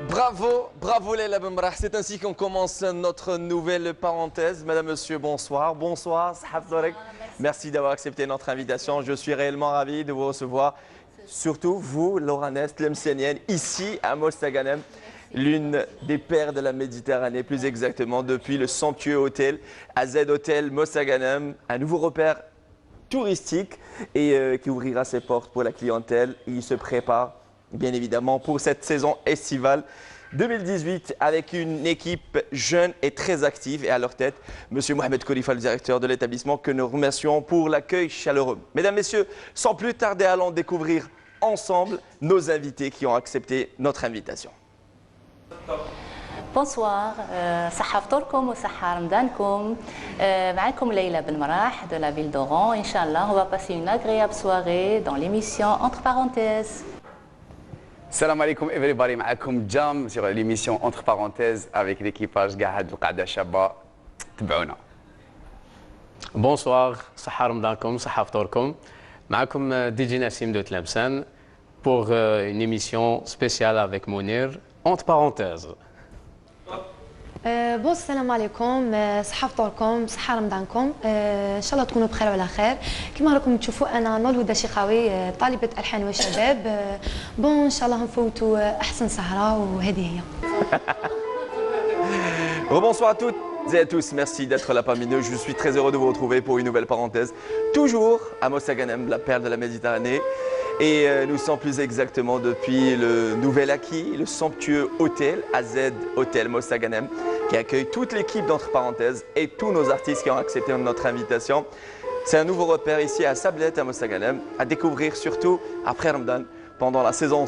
Bravo, bravo Leila Bemrah. C'est ainsi qu'on commence notre nouvelle parenthèse. Madame, monsieur, bonsoir. Bonsoir, Sahaf Dorek. Merci d'avoir accepté notre invitation. Je suis réellement ravi de vous recevoir. Surtout vous, Loranès, Tlemcenienne, ici à Mostaganem, l'une des perles de la Méditerranée, plus exactement depuis le somptueux hôtel AZ Hotel Mostaganem, un nouveau repère touristique et qui ouvrira ses portes pour la clientèle. Il se prépare bien évidemment pour cette saison estivale 2018 avec une équipe jeune et très active et à leur tête, Monsieur Mohamed Khalifa, le directeur de l'établissement, que nous remercions pour l'accueil chaleureux. Mesdames, Messieurs, sans plus tarder, allons découvrir ensemble nos invités qui ont accepté notre invitation. Bonsoir, صحة فطوركم وصحة رمضانكم. معكم ليلى بالمراح de la ville d'Oran. Inch'Allah, on va passer une agréable soirée dans l'émission Entre parenthèses. Salam alaikum everybody, معكم جام sur l'émission Entre parenthèses avec l'équipage قاعد بالقعدة شابة. تبعونا. Bonsoir, صحة رمضانكم صحة فطوركم. معكم DJ Nassim de Tlemcen pour une émission spéciale avec Mounir Entre parenthèses. بون السلام عليكم صحة فطوركم صحة رمضانكم ان شاء الله تكونوا بخير وعلى خير كما راكم تشوفوا انا نولوده شيخاوي طالبة الحان وشباب بون ان شاء الله نفوتوا احسن سهرة وهذه هي. Bonsoir à toutes et à tous, merci d'être là parmi nous. Je suis très heureux de vous retrouver pour une nouvelle parenthèse, toujours à Mostaganem, la perle de la Méditerranée. Et nous sommes plus exactement depuis le nouvel acquis, le somptueux hôtel AZ Hotel Mostaganem, qui accueille toute l'équipe d'Entre parenthèses et tous nos artistes qui ont accepté notre invitation. C'est un nouveau repère ici à Sablette, à Mostaganem, à découvrir surtout après Ramadan, pendant la saison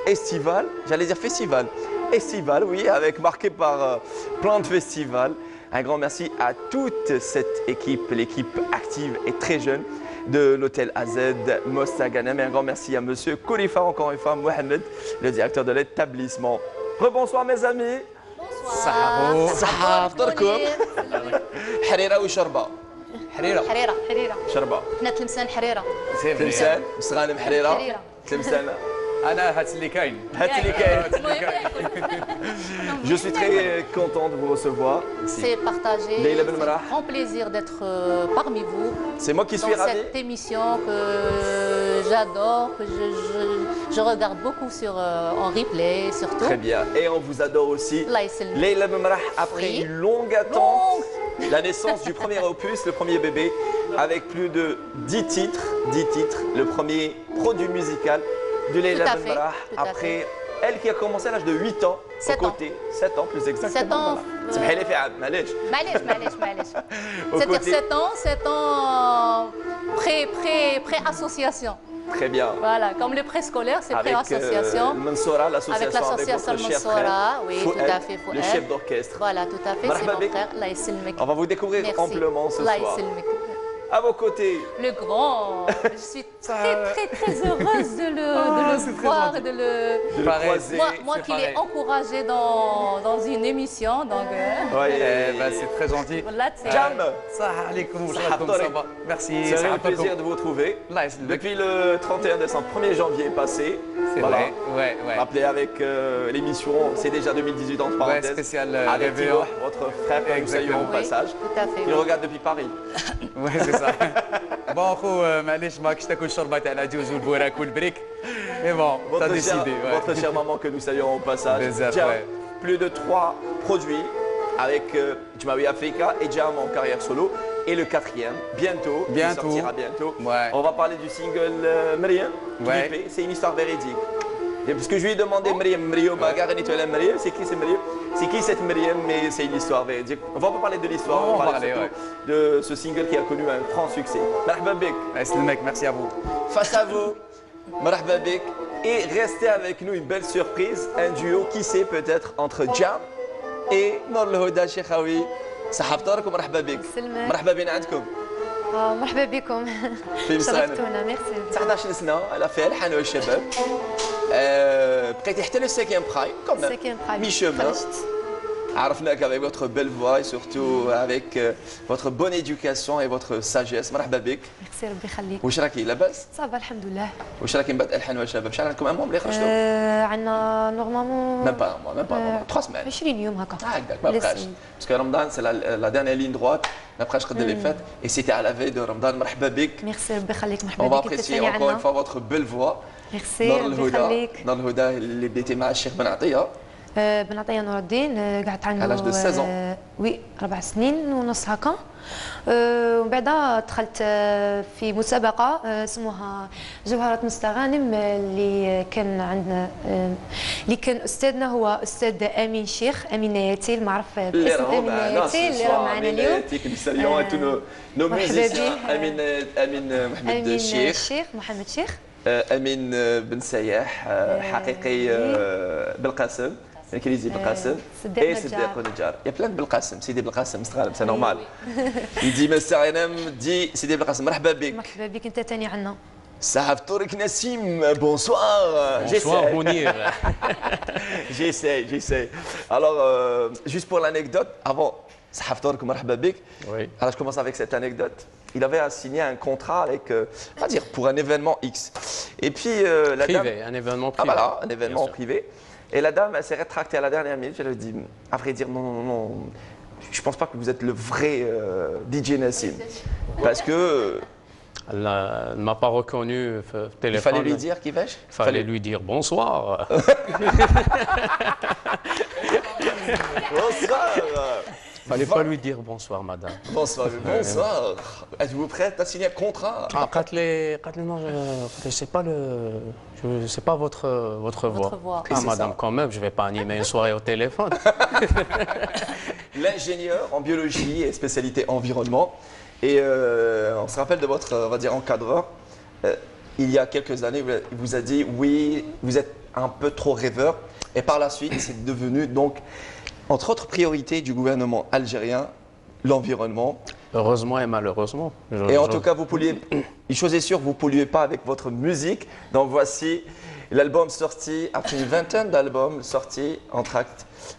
estivale, j'allais dire festival, estivale, oui, avec marqué par plein de festivals. Un grand merci à toute cette équipe, l'équipe active et très jeune de l'hôtel AZ Mostaganem. Et un grand merci à Monsieur Khalifa, encore une fois, Mohamed, le directeur de l'établissement. Rebonsoir mes amis. Bonsoir. صحة فطوركم. حريرة وشربة. حريرة. حريرة. حريرة. شربة. احنا تلمسان حريرة. تلمسان، مصغانم حريرة. تلمسان. أنا هات اللي كاين. هات اللي كاين. Je suis très content de vous recevoir. C'est partagé. Leila C'est Belmrah. un grand plaisir d'être parmi vous. C'est moi qui suis dans ravi. cette émission que j'adore, que je regarde beaucoup en replay surtout. Très bien. Et on vous adore aussi. Allah يسلمك. Leila Bemrah, après Oui. une longue attente, la naissance du premier opus, le premier bébé, avec plus de 10 titres, le premier produit musical de Leila Tout à fait, Bemrah. tout à Après, elle qui a commencé à l'âge de 8 ans, 7 aux ans. côtés, 7 ans plus exactement. 7 ans. سمحي لي في عام معليش. معليش. Aux C'est-à-dire côtés. 7 ans pré-association. Très bien. Voilà, comme le préscolaire, c'est Avec pré-association. Mansoura, Avec l'association votre cher Mansoura, frère, oui, Fouad, tout à fait, Fouad. le chef d'orchestre. Voilà, tout à fait, c'est Marhaba mon bik. frère. Allah يسلمك. On va vous découvrir Merci. amplement ce Allah soir. يسلمك. À vos côtés, Le grand. Je suis très heureuse de le voir, de le... de le Pareil. croiser. Moi c'est qui l'ai pareil. encouragé dans une émission, donc... Ouais, C'est très gentil. voilà, c'est... Jam, Salam alaikum, Salam ça alaikum. va. Merci. c'est un salam réel plaisir alaikum. de vous retrouver. Allah yaslamik. Depuis le 31 décembre, 1er janvier passé, C'est voilà. vrai. Ouais, ouais. Rappelez avec l'émission, c'est déjà 2018 entre Ouais, parenthèses. spécial avec réveillon. Thibaut, votre frère que nous saluons au Oui, passage. tout à fait. Il regarde depuis Paris. Ouais, c'est ça. Bon, خو معليش ما كنتش تاكل الشوربه تاع العجوز والبوراك والبريك. Mais bon, t'as décidé. Ouais. Votre chère maman que nous saluons au passage. Bezat, Jam, ouais. plus de 3 produits avec Jmawi Africa et Jam en carrière solo. Et le 4e, bientôt, Bientôt. il sortira bientôt. Ouais. On va parler du single Mriem, Ouais. clippé. C'est une histoire véridique. Et parce que je lui ai demandé Mriem, c'est qui c'est Mriem? C'est qui cette Mriem? Mais c'est une histoire véridique. On va pas parler de l'histoire, On on va va parler parler, surtout de ce single qui a connu un franc succès. Marhaba bik. يسلمك, merci à vous. Face à vous, Marhaba bik. Et restez avec nous, une belle surprise, un duo, qui sait peut-être, entre Jam et Nour Al-Huda Cheikhaoui. صحبتكم مرحبا بك. سلمك. مرحبا بين عندكم. مرحبا بكم. في مسرانة. شرفتونا ميرسي. 19 سنة على فيها الحان والشباب. بقيتي حتى لو سيكيام برايم كوم ميم. ساكن بحالي. مي chemin. خرجت. عرفناك avec votre belle voix et surtout avec votre bonne éducation et votre sagesse. مرحبا بك. ميرسي ربي يخليك. واش راكي لاباس؟ صافا الحمد لله. واش راكي مبات الحان والشباب؟ شحال عندكم عام اللي خرجتوا؟ عندنا نورمالمون Même pas un mois, même pas un mois. 3 semaines. 20 يوم هكا. هكذاك ما بقاش. Parce que Ramadan c'est la dernière ligne droite. ما بقاش قد les fêtes et c'était à la veille de Ramadan. مرحبا بك. ميرسي ربي يخليك On مرحبا va بك. انت apprécier ثاني encore une عندنا. fois votre belle voix. ميرسي نور ربي الهدى. يخليك. نور الهدى اللي بديتي مع الشيخ بن عطية. بن عطية نور الدين قعدت عنده À l'âge de 16 ans. وي 4 سنين ونص هكا. ومن بعد دخلت في مسابقة اسمها جوهرة مستغانم اللي كان عندنا اللي كان أستاذنا هو أستاذ أمين شيخ أمين نياتي المعروف اللي باسم راهو أمين معنا نياتي اللي راه معنا اليوم. que nous saluons et tous nos مرحبا musiciens. به. أمين محمد أمين الشيخ. الشيخ محمد شيخ. أمين بن سياح حقيقي بالقاسم. الكنيزي بالقاسم صديق et نجار. صديق نجار. Il y a plein de بالقاسم. سيدي بالقاسم مستغرب c'est normal. Il dit مستغرب dit سيدي بالقاسم مرحبا بك. مرحبا بك انت ثاني عنا. صحاب طارق نسيم bonsoir. Bonsoir, Mounir. J'essaie. Alors, juste pour l'anecdote, avant, صحاب طارق مرحبا بك. Oui. Alors, je commence avec cette anecdote. Il avait signé un contrat avec, on va dire, pour un événement X. Et puis, la dame... Privé, un événement Ah privé. voilà, un événement Bien sûr. privé. Et la dame, elle s'est rétractée à la dernière minute. Elle a dit, à vrai dire, non. Je pense pas que vous êtes le vrai DJ Nassim. Parce que Elle ne m'a pas reconnu au il téléphone. fallait lui dire qui vais-je Il fallait lui dire bonsoir. Bonsoir. Il fallait pas lui dire bonsoir, madame. Bonsoir. Êtes-vous prête à signer un contrat Ah, قالت لي non, je sais pas je sais pas votre voix. voix. Et Ah, c'est madame, ça. quand même, je vais pas animer une soirée au téléphone. L'ingénieur en biologie et spécialité environnement. Et on se rappelle de votre, on va dire, encadreur. Il y a quelques années, il vous a dit oui, vous êtes un peu trop rêveur. Et par la suite, c'est devenu donc, entre autres priorités du gouvernement algérien, l'environnement. Heureusement et malheureusement. Et en tout cas, vous polluez, une chose est sûre, vous ne polluez pas avec votre musique. Donc voici l'album sorti, après une vingtaine d'albums sortis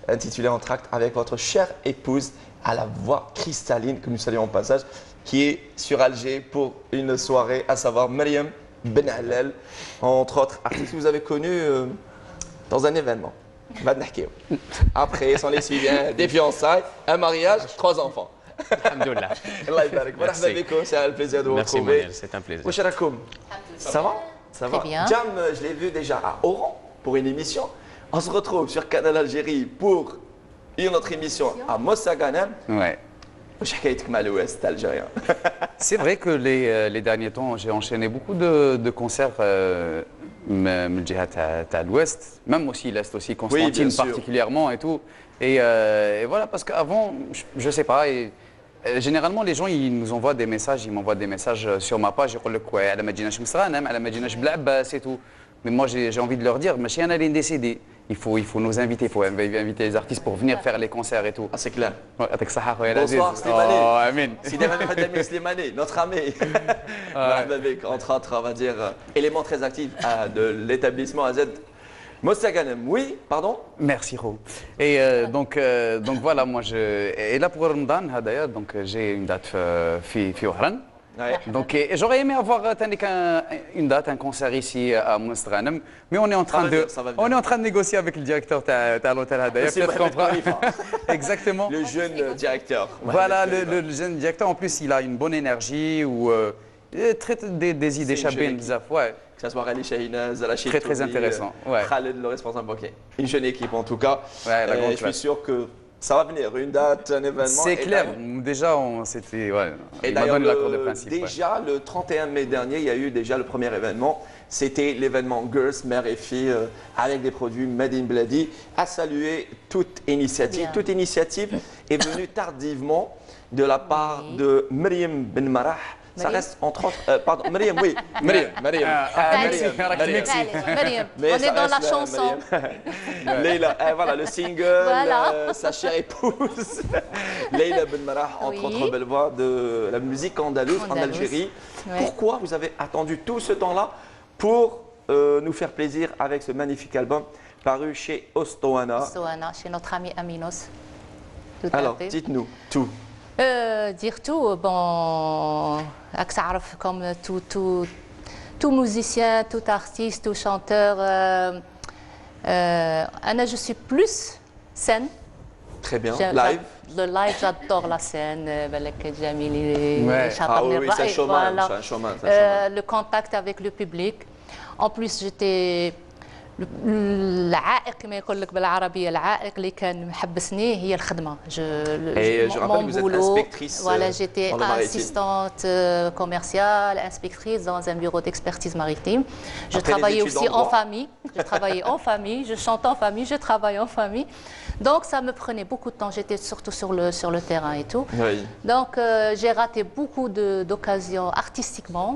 intitulé Entracte, avec votre chère épouse à la voix cristalline, que nous saluons au passage, qui est sur Alger pour une soirée, à savoir Mriem Ben Halal, entre autres artistes que vous avez connus dans un événement. Après, s'en est suivi des fiançailles, un mariage, 3 enfants. Alhamdoulilah. Allah يبارك. مرحبا بكم, c'est un plaisir de vous Merci, retrouver. Mounir, c'est un plaisir. Wesh rakoum. Ça va? Ça va. Très bien. Jam, je l'ai vu déjà à Oran pour une émission. On se retrouve sur Canal Algérie pour une autre émission à Mossaganem. Ouais. Wesh حكايتك مع l'Ouest algérien. C'est vrai que les derniers temps, j'ai enchaîné beaucoup de concerts من الجهة تاع l'Ouest, même aussi l'Est aussi, Constantine bien sûr. particulièrement et tout. Et voilà, parce qu'avant, je sais pas, généralement les gens ils nous envoient des messages, ils m'envoient des messages sur ma page, يقول لك على ما تجيناش مستغانم, على ما تجيناش بالعباس et tout. Mais moi j'ai envie de leur dire, ماشي أنا اللي décidé. il faut nous inviter, il faut inviter les artistes pour venir faire les concerts et tout. Ah, c'est clair. يعطيك الصحة خويا العزيز. Bonsoir Slimani. Oh, Amin. Slimani, notre ami. Avec, entre autres, on va dire, élément très actif de l'établissement AZ. Mostaganem, oui, pardon. Merci Ro. Et donc voilà, moi et là pour Ramadan, d'ailleurs, donc j'ai une date في وهران. Ouais. Donc j'aurais aimé avoir une date, un concert ici à Mostaganem, mais on est en train de négocier avec le directeur de l'hôtel d'ailleurs. Monsieur Mohamed Khalifa. Exactement. Le jeune directeur. Voilà, le jeune directeur, en plus, il a une bonne énergie ou traite des idées chabines, ouais. Que ce soit Rally Shahinaz, Rachid Très, très intéressant, ouais. Khaled, le responsable. Ok. Une jeune équipe en tout cas. Ouais, la grande je suis sûr que ça va venir. Une date, un événement. C'est clair. Déjà, c'était. Ouais, et d'ailleurs, déjà le 31 mai dernier, il y a eu déjà le premier événement. C'était l'événement Girls, Mère et Filles, avec des produits Made in Bladi. À saluer toute initiative. Bien. Toute initiative est venue tardivement de la part de Myriam Ben Marah. Ça reste entre autres. Pardon, Myriam, oui. Myriam. On est dans la chanson. Leila, voilà le single, voilà. Sa chère épouse. Leila Ben Marah, entre autres belles voix de la musique andalouse en Algérie. Oui. Pourquoi vous avez attendu tout ce temps-là pour nous faire plaisir avec ce magnifique album paru chez Ostoana? Ostoana, chez notre ami Aminos. Alors, dites-nous tout. Dire tout, bon, comme tout musicien, tout artiste, tout chanteur, Anna, je suis plus scène. Très bien. Live. Le live, j'adore la scène. Ouais. Ah oui, c'est un showman. Voilà. Le contact avec le public. En plus, j'étais العائق كما يقول لك بالعربيه العائق اللي كان محبسني هي الخدمه mon boulot voilà j'étais assistante commerciale inspectrice dans un bureau d'expertise maritime je travaillais aussi en famille je chante en famille je travaille en famille donc ça me prenait beaucoup de temps j'étais surtout sur le terrain et tout donc j'ai raté beaucoup d'occasions artistiquement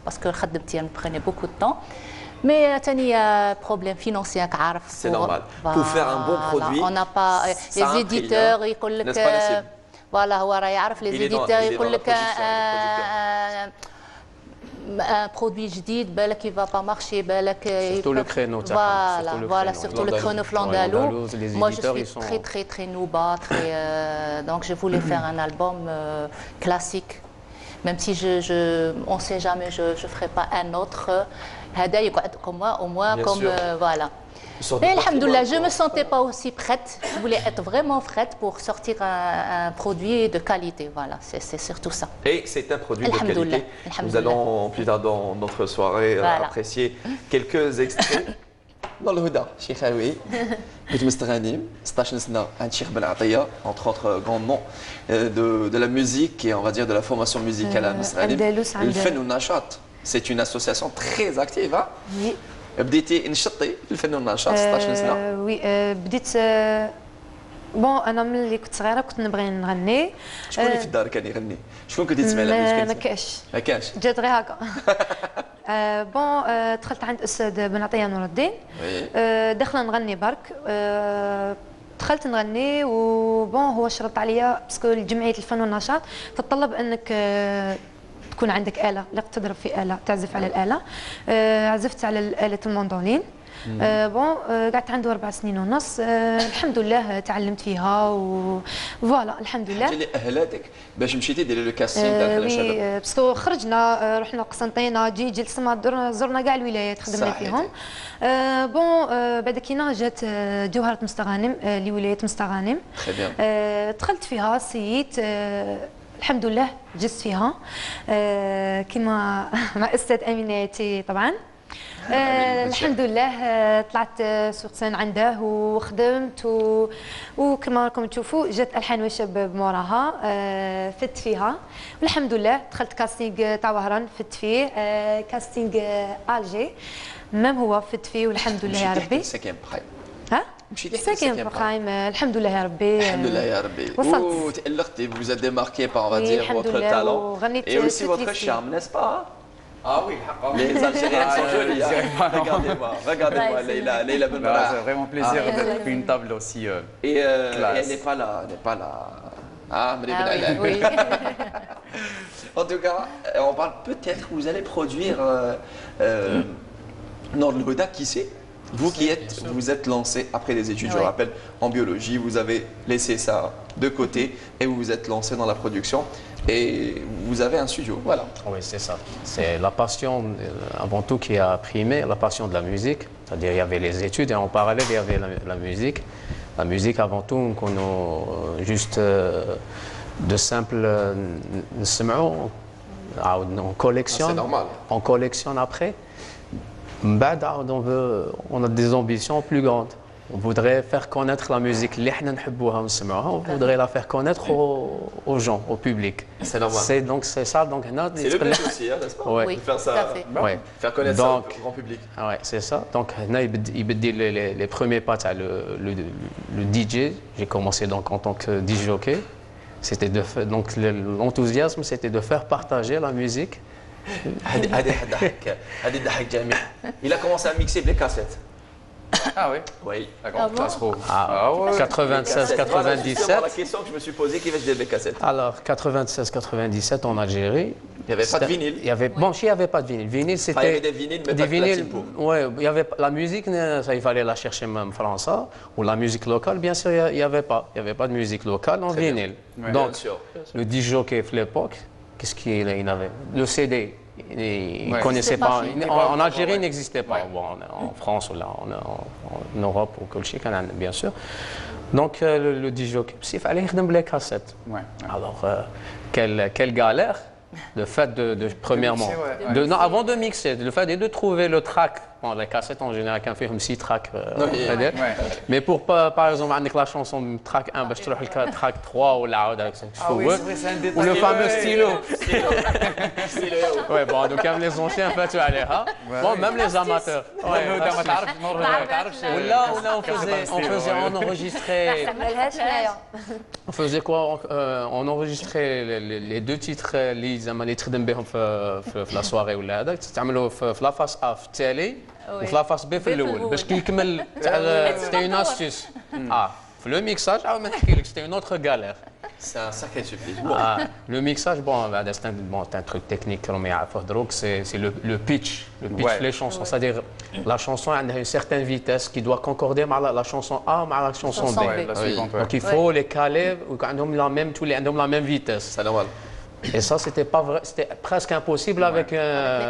parce que خدمتي me prenait beaucoup de temps. Mais il y a un problème financier. C'est normal. Pour faire un bon produit, on n'a pas les éditeurs. Voilà, les éditeurs un produit jadid, qui ne va pas marcher. Surtout le créneau. Voilà, surtout le créneau flandalou. Moi, je suis très nouba. Donc, je voulais faire un album classique. Même si on ne sait jamais, je ne ferai pas un autre. Comme moi, au moins, voilà. Mais alhamdoulilah, je ne me sentais pas aussi prête. Je voulais être vraiment prête pour sortir un produit de qualité. Voilà, c'est surtout ça. Et c'est un produit de qualité. Nous allons plus tard dans notre soirée apprécier quelques extraits. Dans le Houda, Cheikh Aoui, كنت مستغني 16 سنة عند Cheikh Ben Ataya, entre autres grands noms de la musique et on va dire de la formation musicale à Mustaghanim. الفن والنشاط. C'est une association très active. Oui. بديتي نشطي في الفن والنشاط 16 سنة. وي بديت بون انا ملي كنت صغيره كنت نبغي نغني. شكون اللي في الدار كان يغني؟ شكون كنتي تسمعي له؟ ما كاش. ما كانش. جات غير هكا. بون دخلت عند استاذ بن عطيه نور الدين. دخلنا نغني برك. دخلت نغني وبون هو شرط عليا باسكو جمعيه الفن والنشاط تتطلب انك تكون عندك آلة، لا تضرب في آلة، تعزف على الآلة. عزفت على آلة المندولين. بون قعدت عنده 4 سنين ونص. الحمد لله تعلمت فيها وفوالا الحمد لله. اللي أهلاتك باش مشيتي ديري لو كاستينغ تاع الشباب؟ باسكو خرجنا رحنا قسنطينه جلسنا زرنا كاع الولايات خدمنا فيهم. بون بعد كينا جات جوهره مستغانم لولايه مستغانم. دخلت فيها سييت الحمد لله جزت فيها كما مع استاذ اميناتي طبعا. الحمد لله طلعت سوق سان عنده وخدمت وكما راكم تشوفوا جات الحان وشباب موراها فت فيها والحمد لله دخلت كاستينغ تاع وهران فت فيه كاستينغ الجي مام هو فت فيه والحمد لله يا ربي. ها مشيتي ساكن بقايم الحمد لله يا ربي. الحمد لله يا ربي. وتألقتي vous êtes démarqué par on va dire votre talent et aussi votre charme, n'est-ce pas? Ah oui, les Algériens sont jolis. Regardez-moi, Leïla Ben Mrah. C'est vraiment plaisir d'être une table aussi et classe. elle n'est pas là. Ah, oui. En tout cas, on parle peut-être, vous allez produire Nord El Huda, qui sait? Vous qui vous êtes lancé après les études, je rappelle, en biologie, vous avez laissé ça de côté et vous vous êtes lancé dans la production et vous avez un studio, voilà. Oui, c'est ça. C'est la passion avant tout qui a primé, la passion de la musique. C'est-à-dire il y avait les études et en parallèle il y avait la musique. La musique avant tout, on juste de simple on collectionne. C'est normal. On collectionne après. On a des ambitions plus grandes. On voudrait faire connaître la musique, on voudrait la faire connaître aux gens, au public. C'est normal. Donc c'est ça. C'est le but aussi, n'est-ce pas? Oui, faire ça, tout à fait. Ouais. Faire connaître ça au grand public. Ouais, c'est ça. Donc il dit les premiers pas, le DJ. J'ai commencé donc en tant que DJ jockey. C'était donc l'enthousiasme, c'était de faire partager la musique. Il a commencé à mixer des cassettes. Ah oui. Oui. D'accord. Ah bon? Ah, ouais. 96, 97. La question que je me suis posée, qui va se des cassettes? Alors 96, 97 en Algérie. Il n'y avait pas de vinyle. Il y avait pas de vinyle. Vinyle c'était. Il y avait des vinyles, mais pas de platine pour. Ouais, il y avait la musique, ça, il fallait la chercher même français ou la musique locale. Bien sûr, il y avait pas de musique locale en vinyle. Ouais, donc bien sûr. le disc jockey à l'époque, qu'est-ce qu'il avait? Le CD. Il ne connaissait pas. pas. En Algérie, il n'existait pas. Bon, en France, là, en Europe, au Colchic, bien sûr. Donc, le disc jockey, il fallait faire les cassettes. Ouais. Alors, quelle galère, le fait premièrement, mixer, non, avant de mixer, le fait de trouver le track. Bon, les cassettes en général, quand on fait 6 tracks. Mais pour, par exemple, avec la chanson track 1, je trouve le track 3 ou la ou le fameux stylo. Ouais, bon, donc les anciens, en fait, tu allais, hein. Bon, même les amateurs. On faisait quoi? On enregistrait les 2 titres, les titres de la soirée ou là, tu la face A في التالي وفي la face B في الاول باش كي يكمل c'était une astuce. في le mixage ما نحكي لك c'était une autre galère. C'est un sacré supplice. Le mixage, c'est un truc technique, c'est le pitch, les chansons. C'est-à-dire, la chanson a une certaine vitesse qui doit concorder avec la chanson A ou la chanson B. Donc il faut les caler, tous les ont la même vitesse. C'est normal. Et ça, c'était pas vrai, c'était presque impossible avec les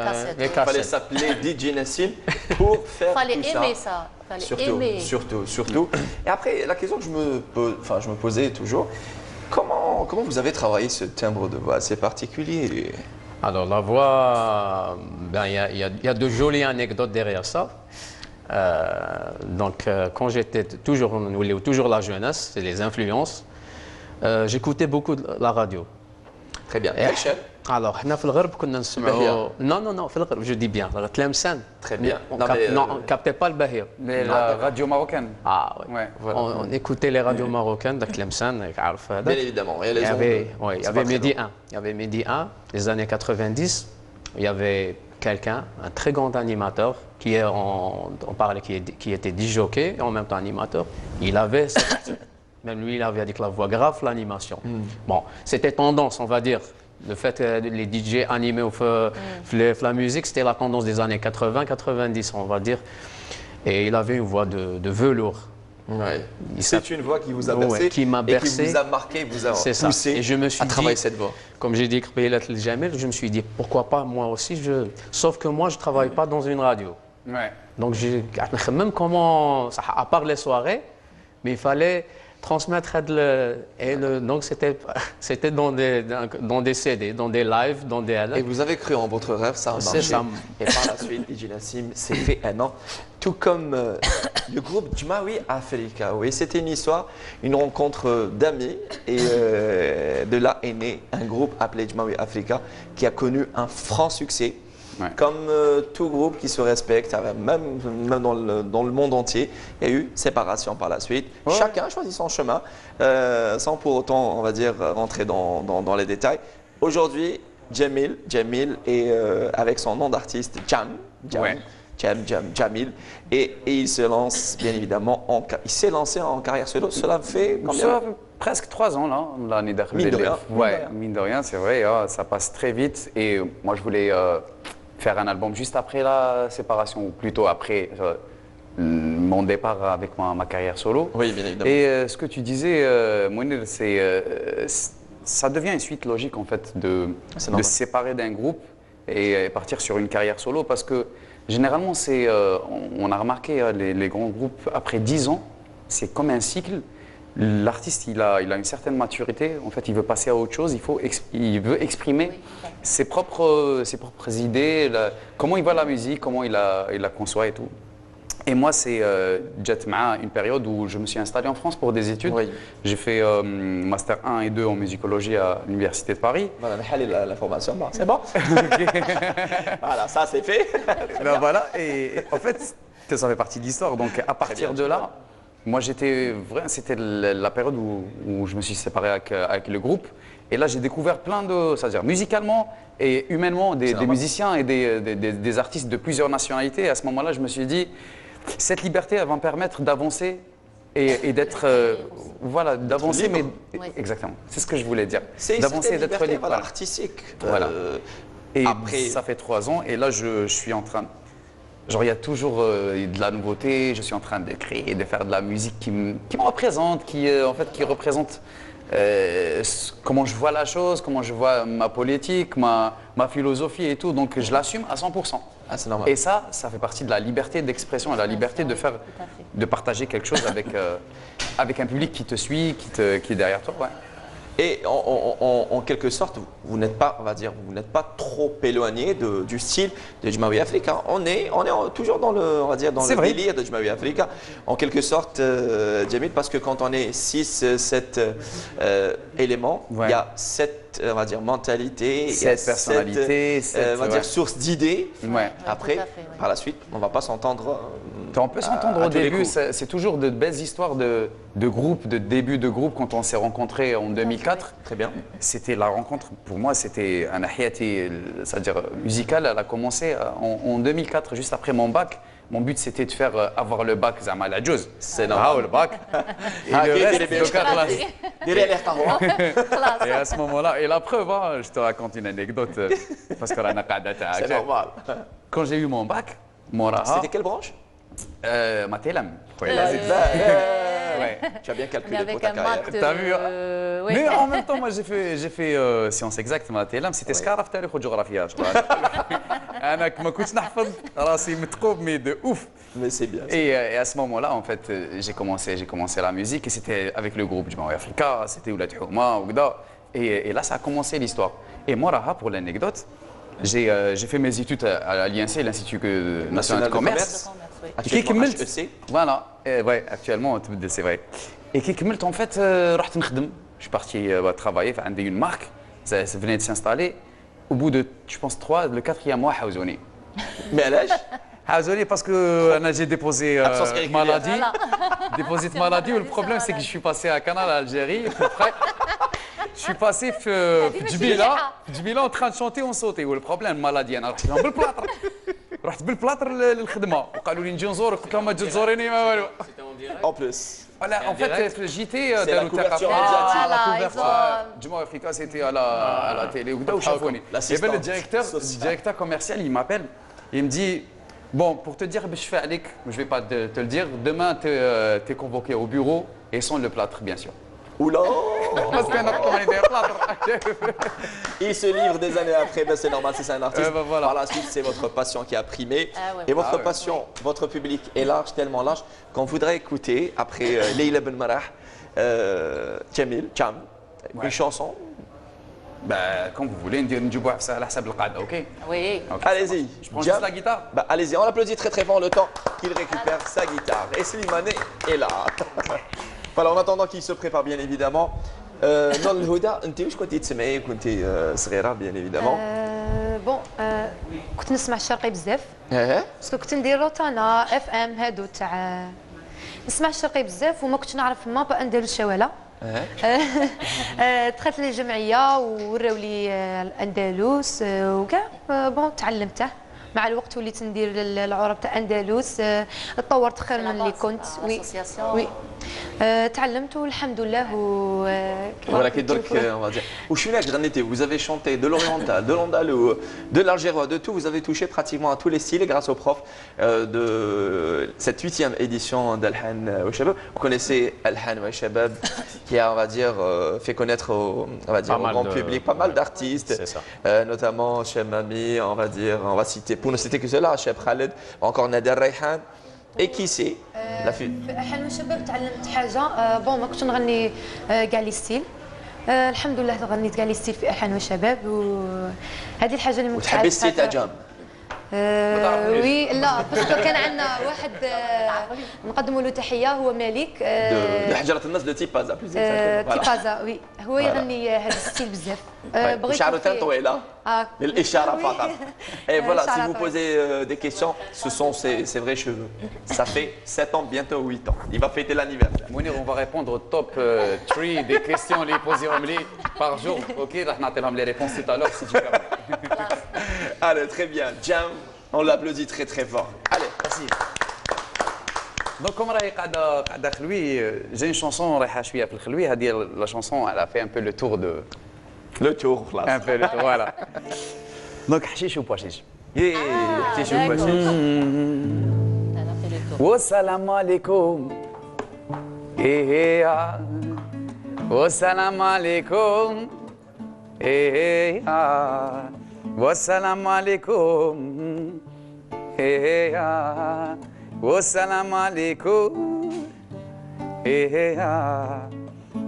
cassettes. Il fallait s'appeler DJ Nassim pour faire tout ça. Il fallait aimer ça. Surtout. Et après, la question que je me posais toujours, comment vous avez travaillé ce timbre de voix? C'est particulier. Alors la voix, il y a de jolies anecdotes derrière ça. Quand j'étais toujours la jeunesse, c'est les influences, j'écoutais beaucoup la radio. Très bien. Quelle chaîne? Alors, nous, في الغرب كنا نسمعوا non, في الغرب, je dis bien, Tlemcen. Très bien. On ne captait pas le Bahia. Mais la radio marocaine. Ah oui. On écoutait les radios marocaines de Tlemcen, bien évidemment. Il y avait Midi 1. Il y avait Midi 1, les années 90. Il y avait quelqu'un, un très grand animateur, qui était disjockey et en même temps animateur. Il avait même lui, il avait dit que la voix grave, l'animation. Bon, c'était tendance, on va dire. Le fait que les DJ animés la musique, c'était la tendance des années 80-90, on va dire. Et il avait une voix de velours. Ouais. C'est une voix qui vous a bercé, qui m'a bercé, et qui vous a marqué, vous a poussé et je me suis à travailler cette voix. Comme j'ai dit, je me suis dit, pourquoi pas moi aussi, sauf que moi, je ne travaille pas dans une radio. Ouais. Donc, même comment, à part les soirées, mais il fallait transmettre donc c'était dans des CD, dans des lives, dans des... Et vous avez cru en votre rêve, ça a marché. Ça. Et par la suite, DJ Nassim s'est fait un an, tout comme le groupe Jmaoui Africa. Oui, c'était une histoire, une rencontre d'amis et de là est né un groupe appelé Jmaoui Africa qui a connu un franc succès. Ouais. Comme tout groupe qui se respecte, même dans le monde entier, il y a eu séparation par la suite. Ouais. Chacun choisit son chemin, sans pour autant, on va dire, rentrer dans les détails. Aujourd'hui, Jamil et avec son nom d'artiste Jamil et il se lance bien évidemment il s'est lancé en carrière solo. Cela fait combien? Ça fait presque 3 ans là, l'année dernière. Mine de rien. Ouais, mine de rien, c'est vrai, ça passe très vite. Et moi, je voulais faire un album juste après la séparation, ou plutôt après mon départ avec ma carrière solo. Oui, bien évidemment. Et ce que tu disais, Mounir, ça devient une suite logique en fait de se séparer d'un groupe et partir sur une carrière solo, parce que généralement, on a remarqué les grands groupes, après 10 ans, c'est comme un cycle. L'artiste, il a une certaine maturité. En fait, il veut passer à autre chose. Il veut exprimer ses propres idées, comment il voit la musique, comment il la conçoit et tout. Et moi, c'est une période où je me suis installé en France pour des études. Oui. J'ai fait Master 1 et 2 en musicologie à l'Université de Paris. Voilà, la formation, c'est bon. Voilà, ça c'est fait. Ben voilà, et en fait, ça fait partie de l'histoire. Donc à partir de là, moi c'était la période où je me suis séparé avec le groupe. Et là, j'ai découvert plein c'est-à-dire musicalement et humainement, des musiciens et des artistes de plusieurs nationalités. Et à ce moment-là, je me suis dit, cette liberté, elle va me permettre d'avancer et d'être, voilà, d'avancer, mais exactement, c'est ce que je voulais dire. D'avancer et d'être libre, voilà, artistique. Voilà. Et après, ça fait 3 ans, et là, je suis en train, genre, il y a toujours de la nouveauté. Je suis en train de créer, de faire de la musique qui me représente, qui représente comment je vois la chose, comment je vois ma politique, ma philosophie et tout. Donc, je l'assume à 100%. Ah, c'est normal. Et ça fait partie de la liberté d'expression et la liberté de partager quelque chose avec un public qui te suit, qui est derrière toi. Ouais. Et en quelque sorte, vous n'êtes pas, on va dire, vous n'êtes pas trop éloigné du style de Jamaoui Africa. On est toujours dans le, on va dire, dans le délire de Jamaoui Africa. En quelque sorte, Jamil, parce que quand on est 6, 7 éléments, il y a 7, on va dire, mentalités, 7 personnalités, 7, on va dire, sources d'idées. Ouais. Après, par la suite, on ne va pas s'entendre. On peut s'entendre au début, c'est toujours de belles histoires de groupe, de début de groupe. Quand on s'est rencontrés en 2004, très bien. C'était la rencontre, pour moi, c'était un ahiyati, c'est-à-dire musical. Elle a commencé en 2004, juste après mon bac. Mon but, c'était de faire avoir le bac, Zama la Juz. C'est normal. Le bac. Et le reste, et à ce moment-là, et la preuve, je te raconte une anecdote, parce que c'est normal. Quand j'ai eu mon bac, c'était quelle branche? Matelam. Ouais. Tu as bien calculé pour ta carrière. T'as vu? Mais en même temps, moi j'ai fait sciences exactes. Matelam, c'était Scaraf Tarikh ou Géographie. أنا ما كنتش نحفظ راسي متقوب mais de ouf. Mais c'est bien. Et à ce moment-là, en fait, j'ai commencé la musique et c'était avec le groupe Jamaoui Africa, c'était Oulad Houma, Ougda. Et là, ça a commencé l'histoire. Et moi, pour l'anecdote, j'ai fait mes études à l'INC, l'Institut national de commerce. Actuellement HEC. Voilà, ouais, actuellement, c'est vrai. Et كملت en fait, رحت نخدم. Je suis parti travailler, j'ai une marque, ça venait de s'installer. Au bout de, je pense, le 4e mois, حاوزوني. Mais à l'âge? حاوزوني parce que j'ai déposé maladie. Déposé de maladie. Le problème, c'est que je suis passé à Canal, Algérie. Je suis passé du bilan en train de chanter, on sautait. Le problème, maladie, أنا رحت لهم بالبلاطر. رحت بالبلاطر للخدمة وقالوا لي نجي نزورك، قلت لهم ما تجي تزوريني ما والو. En plus. Voilà, en fait, le JT c'est la couverture médiatique. La couverture Jamaoui Africa, c'était à la télé. Et bien, le directeur commercial, il m'appelle. Il me dit, bon, pour te dire, je fais Alek, je ne vais pas te le dire, demain, tu es convoqué au bureau et sans le plâtre, bien sûr. Oula! Parce qu'il y a un plâtre. Il se livre des années après, ben c'est normal, c'est un artiste. Voilà. Par la suite, c'est votre passion qui a primé. Et votre passion, votre public est large, tellement large, qu'on voudrait écouter, après Leila Ben Marah, Jamil, une chanson. Ben, quand vous voulez, نجيبوا على حساب القعدة, ok? Oui. Okay. Allez-y. Je prends juste la guitare. Bah, allez-y, on l'applaudit très très fort le temps qu'il récupère sa guitare. Et Slimane est là. Voilà, en attendant qu'il se prépare bien évidemment. نور الهدى انت واش كنتي تسمعي كنتي صغيره bien évidemment؟ بون كنت نسمع الشرقي بزاف باسكو كنت ندير روتانا اف ام هادو تاع نسمع الشرقي بزاف وما كنتش نعرف ما با ندير الشواله دخلت للجمعيه وراو لي الاندلس وكاع بون تعلمته مع الوقت وليت ندير العرب تاع اندلس تطورت خير من اللي كنت وي تعلمت والحمد لله Voilà, donc on va dire. Vous avez chanté de l'oriental, de l'andalou, de l'algérois, de tout. Vous avez touché pratiquement à tous les styles grâce au prof de cette 8e édition d'Alhan wa Shabab. Vous connaissez Alhan wa Shabab qui a, on va dire, fait connaître au grand public pas mal d'artistes, notamment Cheb Mami, on va dire, on va citer, pour ne citer que cela, Cheb Khaled, encore Nader Rayhan. Et qui c'est في أحيان الشباب تعلمت حاجة بون ما كنتش نغني كاع لي ستيل الحمد لله غنيت كاع لي ستيل في أحيان والشباب وهذه الحاجة اللي ما كنتش وتحبي ستيل تاع جام وي لا باسكو كان عندنا واحد نقدموا له تحيه هو مالك حجره الناس دو تيبازا تيبازا وي هو يغني هذا الستيل بزاف شعره طويله للاشاره فقط. Et voilà, si vous posez des questions, ce sont ses vrais cheveux. Ça fait 7 ans, bientôt 8 ans. Il va fêter l'anniversaire. Mounir, on va répondre au top 3 des questions les posées par jour. OK, راح نعطيهم les réponses tout à l'heure si tu permets. Allez, très bien. Jam, on l'applaudit très très fort. Allez, merci. Donc comme راهي قاعده خلوي j'ai une chanson رايحه شويه في الخلوي هذه la chanson elle a fait un peu le tour de le tour un peu le tour voilà. Donc حشيش وباشيش حشيش وباشيش والسلام عليكم والسلام عليكم والسلام عليكم والسلام عليكم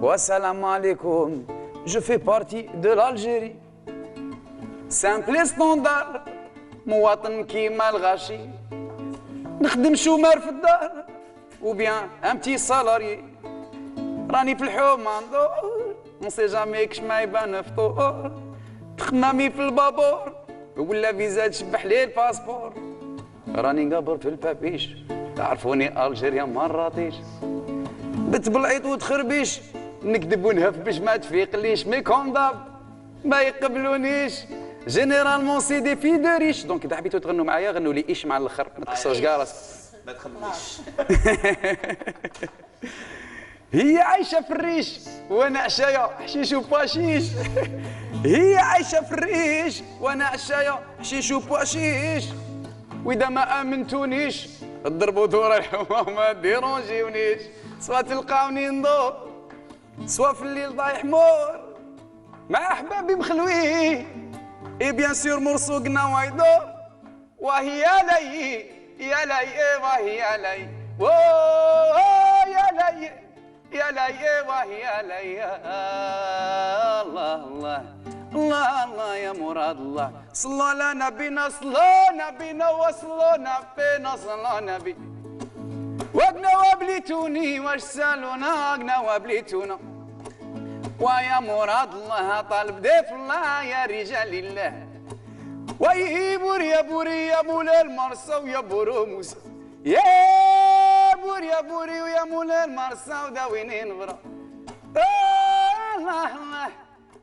والسلام عليكم. Je fais partie de l'Algérie simple standard مواطن كيما الغاشي نخدم شومر في الدار وبيان ان بتي سالاري راني في الحومه ندور نسي جامي كش ما يبان فطور تخمامي في البابور ولا فيزا تشبح لي الباسبور راني قابر في البابيش تعرفوني الجيريا مراتيش بتبلعيط وتخربيش نكذب ونهف باش ما تفيقليش مي كونداب ما يقبلونيش جينيرالمون سي دي في دو ريش دونك اذا حبيتوا تغنوا معايا غنوا لي ايش مع الاخر ما تقصروش كاع راسك ما تخمميش. هي عايشه في الريش وانا عشايه حشيش وباشيش هي عايشه في الريش وانا عشايه حشيش وباشيش واذا ما امنتونيش ضربوا دور الحومه ما ديرونجيونيش سوا تلقاوني ندور سوا في الليل ضايح مور مع احبابي مخلوي اي بيان سور مرسوقنا ويدور وهي لي يا لي وهي لي يا لي يا لي وهي لي الله الله الله الله يا مراد الله صلوا على نبينا صلوا نبينا وصلوا نبينا صلوا نبي وقنا وبليتوني واش سالونا قنا وبليتونا ويا مراد الله طالب ضيف الله يا رجال الله ويبور يا بوري يا مولا المرسى ويا بورو موسى يا بوري ويا مولا المرسى وداويني نبرا الله الله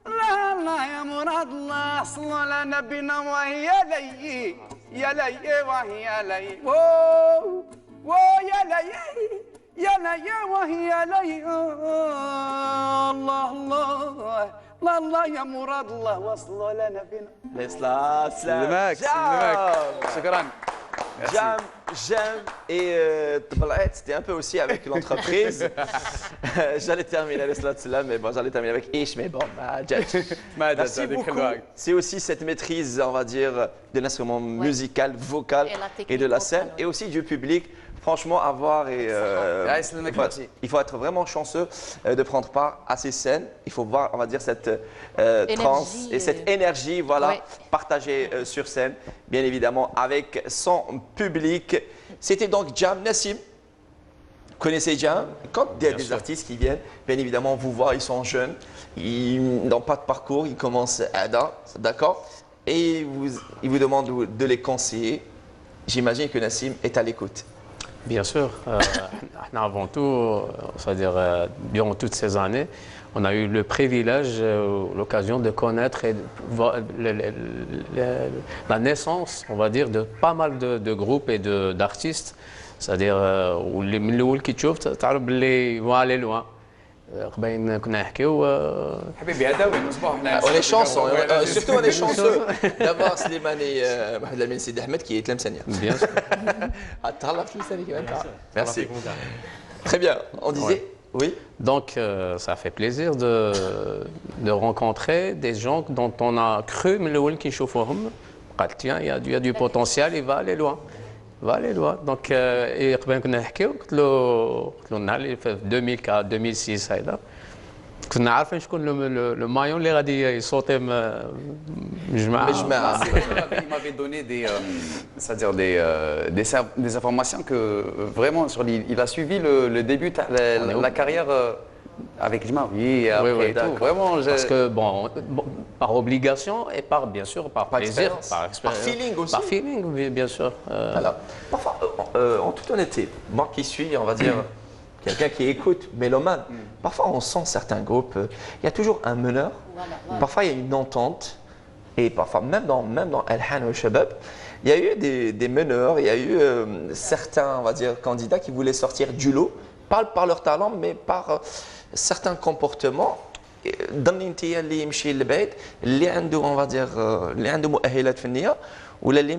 الله الله يا مراد الله صلوا على نبينا وهي لي يا لي وهي لي يا لي يا لي وهي لي الله الله الله الله يا مراد الله وصلوا على نبينا الإصلاح سلامك شكرا. Jam, j'aime et Tbal'et, c'était un peu aussi avec l'entreprise. J'allais terminer l'Islam Salam, mais bon, j'allais terminer avec Ish, mais bon, merci beaucoup. C'est aussi cette maîtrise, on va dire, de l'instrument musical, vocal et de la scène, et aussi du public. Franchement, avoir et il faut être vraiment chanceux de prendre part à ces scènes. Il faut voir, on va dire, cette transe et cette énergie, voilà, partagée sur scène, bien évidemment, avec son public. C'était donc Jam. Nassim, vous connaissez Jam? Quand il y a des artistes qui viennent, bien évidemment, vous voyez, ils sont jeunes, ils n'ont pas de parcours, ils commencent à d'accord? Et ils vous demandent de les conseiller. J'imagine que Nassim est à l'écoute. Bien sûr. Avant tout, c'est-à-dire durant toutes ces années, on a eu le privilège, l'occasion de connaître et de voir la naissance, on va dire, de pas mal de groupes et d'artistes. C'est-à-dire, من الأول كي تشوف تعرف باللي vont aller loin. قبل كنا نحكيو حبيبي هذا وين اصبحوا حنا On est chanceux, surtout on est chanceux d'avoir Slimani Mohamed Lamine Sidi Ahmed qui est Tlemcenia. Bien sûr. Merci. Très bien, on disait oui. Donc, ça fait plaisir de rencontrer des gens dont on a cru, mais le qui chaufferont, tiens, il y a du potentiel, il va aller loin. Il va aller loin. Donc, et قبل كنا نحكيو قلت له نهار في 2004 2006 هيدا كنا عارفين شكون لو مايون اللي غادي يصوتي مجمع. Il m'avait donné c'est-à-dire des informations que vraiment il a suivi le début la carrière avec Jmaoui et après oui, et tout. Vraiment, parce que bon, par obligation et bien sûr par plaisir, par feeling aussi. Par feeling, bien sûr. Alors, parfois, en toute honnêteté, moi qui suis, on va dire, quelqu'un qui écoute, mélomane, parfois on sent certains groupes, il y a toujours un meneur, parfois il y a une entente, et parfois même dans Al-Han ou Shabab, il y a eu des meneurs, il y a eu certains, on va dire, candidats qui voulaient sortir du lot, pas par leur talent, mais par certains comportements. ضمن انت اللي يمشي لبعيد اللي عنده اون فادير اللي عنده مؤهلات فنيه ولا اللي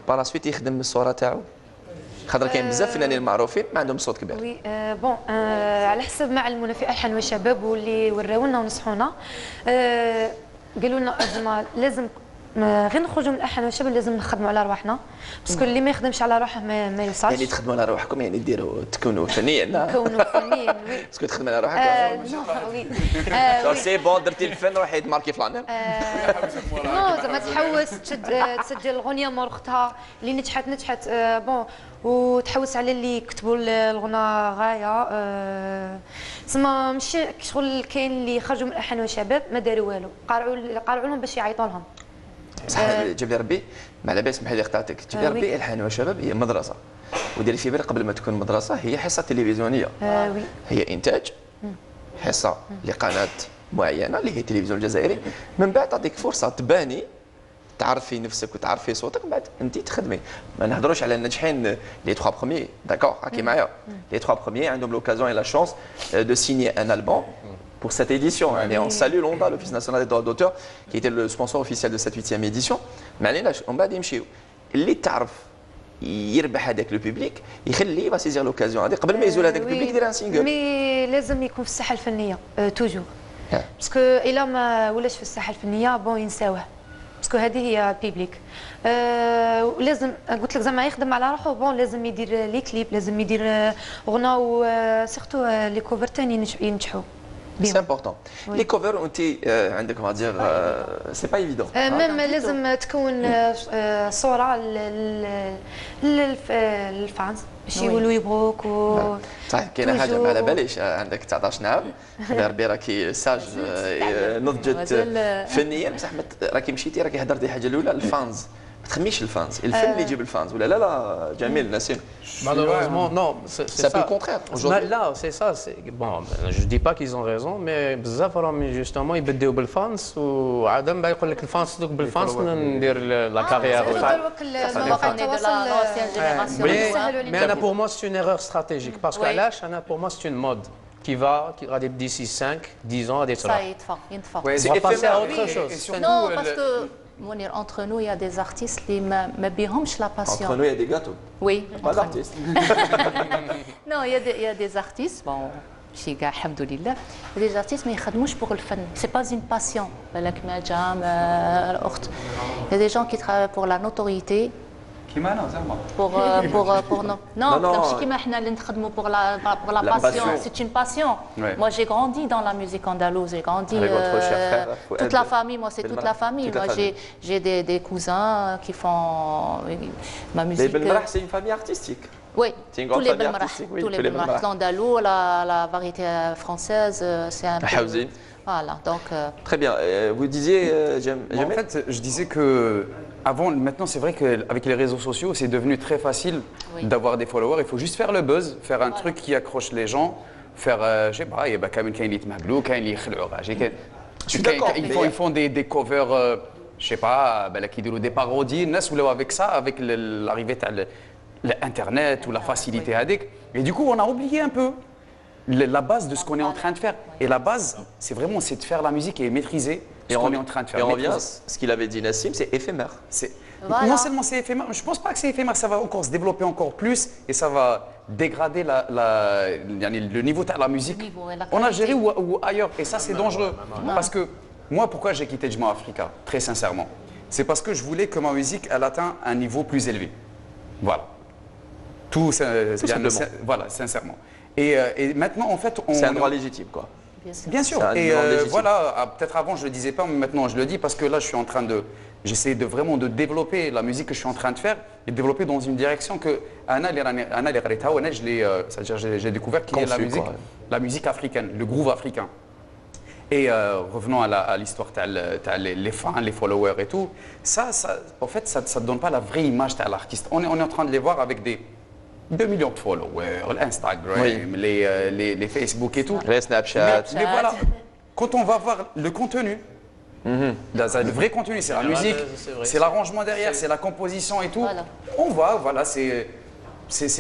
بار سويت يخدم الصوره تاعو خاطر كاين بزاف فنانين معروفين ما عندهم صوت كبير. وي بون على حسب ما علمونا في الحان وشباب واللي وراونا ونصحونا قالوا لنا لازم غير نخرجوا من الالحان والشباب لازم نخدموا على رواحنا باسكو اللي ما يخدمش على روحه ما يوصلش. يعني تخدموا على روحكم يعني ديروا تكونوا فنيين. تكونوا فنيين وي. باسكو تخدم على روحك. وي. سي بون درتي الفن روحي تماركي فلان. نو زعما تحوس تسجل الاغنيه مور اختها اللي نجحت بون وتحوس على اللي كتبوا الغنى غايه زعما ماشي شغل كاين اللي خرجوا من الالحان والشباب ما داروا والو قارعوا لهم باش يعيطوا لهم. صح جاب لي ربي ما لاباس سمح لي قطعتك جاب لي ربي الحان وشباب هي مدرسه وديري في بالك قبل ما تكون مدرسه هي حصه تلفزيونيه هي انتاج حصه لقناه معينه اللي هي التلفزيون الجزائري من بعد تعطيك فرصه تباني تعرفي نفسك وتعرفي صوتك من بعد انت تخدمي ما نهضروش على الناجحين لي 3 بروميير داكور راكي معايا لي 3 بروميير عندهم لوكازيون et la chance de signer un album pour cette édition. Et on salue l'ONDA, l'Office national des droits d'auteur, qui était le sponsor officiel de cette 8e édition. Mais on va dire, اللي تعرف يربح هذاك لو بوبليك يخليه va saisir l'occasion. قبل ما يزول هذاك البوبليك يدير ان سينجل. مي لازم يكون في الساحه الفنيه توجور. باسكو الا ما ولاش في الساحه الفنيه بون ينساوه. باسكو هذه هي بيبليك. لازم قلت لك زعما يخدم على روحه بون لازم يدير لي كليب لازم يدير غنى وسيرتو لي كوفر ثاني ينجحوا. C'est important. Oui. Les covers, on va dire, c'est pas évident. Même لازم تكون صورة للفانز باش يولوا يبغوك و صحيح كاينه حاجه ما على باليش عندك 19 عام ربي راكي ساج نضجت فنيا بصح راكي مشيتي راكي هضرتي الحاجه الاولى الفانز ما تخميش الفانز الفن اللي يجيب الفانز ولا لا جميل نسيم malheureusement non c'est un peu le contraire aujourd'hui là c'est ça bon je dis pas qu'ils ont raison mais بزاف راهم justement يبداو بالفانز وعاد من بعد يقول لك الفانز دوك بالفانز ندير لا كارير mais انا pour moi c'est une erreur stratégique parce que علاش انا pour moi c'est une mode qui va d'ici 5 10 ans à des ça ينطفى on va passer à autre chose non parce que Mounir, entre nous, il y a des artistes qui me bihomment la passion. Entre nous, il y a des gâteaux. Oui. Pas d'artistes. Non, il y a des artistes, bon, il y a des artistes, mais ils ne pour le fun. Ce n'est pas une passion. Il y a des gens qui travaillent pour la notoriété. Pour non, pour la passion. C'est une passion. Ouais. Moi, j'ai grandi dans la musique andalouse. J'ai grandi. Avec votre cher frère, toute la famille. Moi, c'est toute la famille. Moi, j'ai des cousins qui font ma musique. Les Belmarah, c'est une famille artistique. Oui, tous les Belmarah. L'andalou, la variété française, c'est un peu. Voilà, donc. Très bien. Vous disiez, en fait, je disais que Avant, maintenant, c'est vrai qu'avec les réseaux sociaux, c'est devenu très facile d'avoir des followers. Il faut juste faire le buzz, faire un truc qui accroche les gens, faire, je sais pas, il y a quand même qui maglou, ils font des covers, je sais pas, qui disent des parodies, avec ça, avec l'arrivée de l'Internet ou la facilité à et du coup, on a oublié un peu la base de ce qu'on est en train de faire. Et la base, c'est vraiment de faire la musique et maîtriser ce qu'on est en train de faire. Et on revient à ce qu'il avait dit Nassim, c'est éphémère. Voilà. Non seulement c'est éphémère, je ne pense pas que c'est éphémère, ça va encore se développer encore plus et ça va dégrader le niveau de la musique en Algérie ou ailleurs. Et ça, c'est dangereux. Parce que moi, pourquoi j'ai quitté Jma Africa, très sincèrement, c'est parce que je voulais que ma musique, elle atteigne un niveau plus élevé. Voilà. Tout simplement. Voilà, sincèrement. Et maintenant, en fait, c'est un droit légitime, quoi. Bien sûr. Et voilà, peut-être avant, je ne le disais pas, mais maintenant, je le dis parce que là, je suis en train de... J'essaie vraiment de développer la musique que je suis en train de faire et de développer dans une direction que j'ai découvert qui est la musique africaine, le groove africain. Et revenons à l'histoire, les fans, les followers et tout, ça en fait, ça ne donne pas la vraie image de l'artiste. On est en train de les voir avec des 2 millions de followers, l'Instagram, les Facebook et tout. Les Snapchat. Mais voilà, quand on va voir le contenu, le vrai contenu, c'est la musique, c'est l'arrangement derrière, c'est la composition et tout. Voilà. On voit, voilà, c'est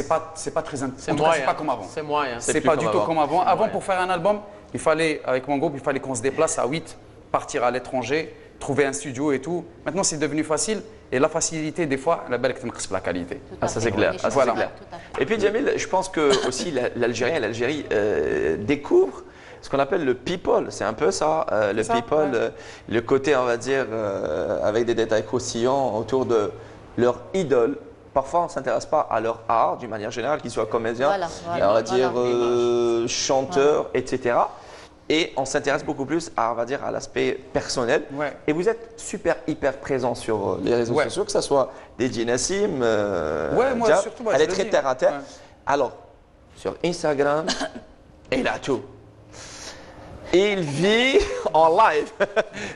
pas très intéressant. C'est pas comme avant. C'est moyen. C'est pas du tout comme avant. Avant, pour faire un album, il fallait, avec mon groupe, il fallait qu'on se déplace à 8, partir à l'étranger, trouver un studio et tout. Maintenant, c'est devenu facile. Et la facilité, des fois, la qualité. Ça, c'est clair. Voilà. Et puis, Jamil, je pense que aussi l'Algérie découvre ce qu'on appelle le people. C'est un peu ça, le people, le côté, on va dire, avec des détails croustillants autour de leur idole. Parfois, on ne s'intéresse pas à leur art, d'une manière générale, qu'ils soient comédiens, on va dire, chanteurs, etc. Et on s'intéresse beaucoup plus à, on va dire, à l'aspect personnel. Et vous êtes hyper présent sur les réseaux sociaux, que ce soit DJ Nassim, moi, surtout, elle est très terre à terre. Alors, sur Instagram, il a tout. Il vit en live.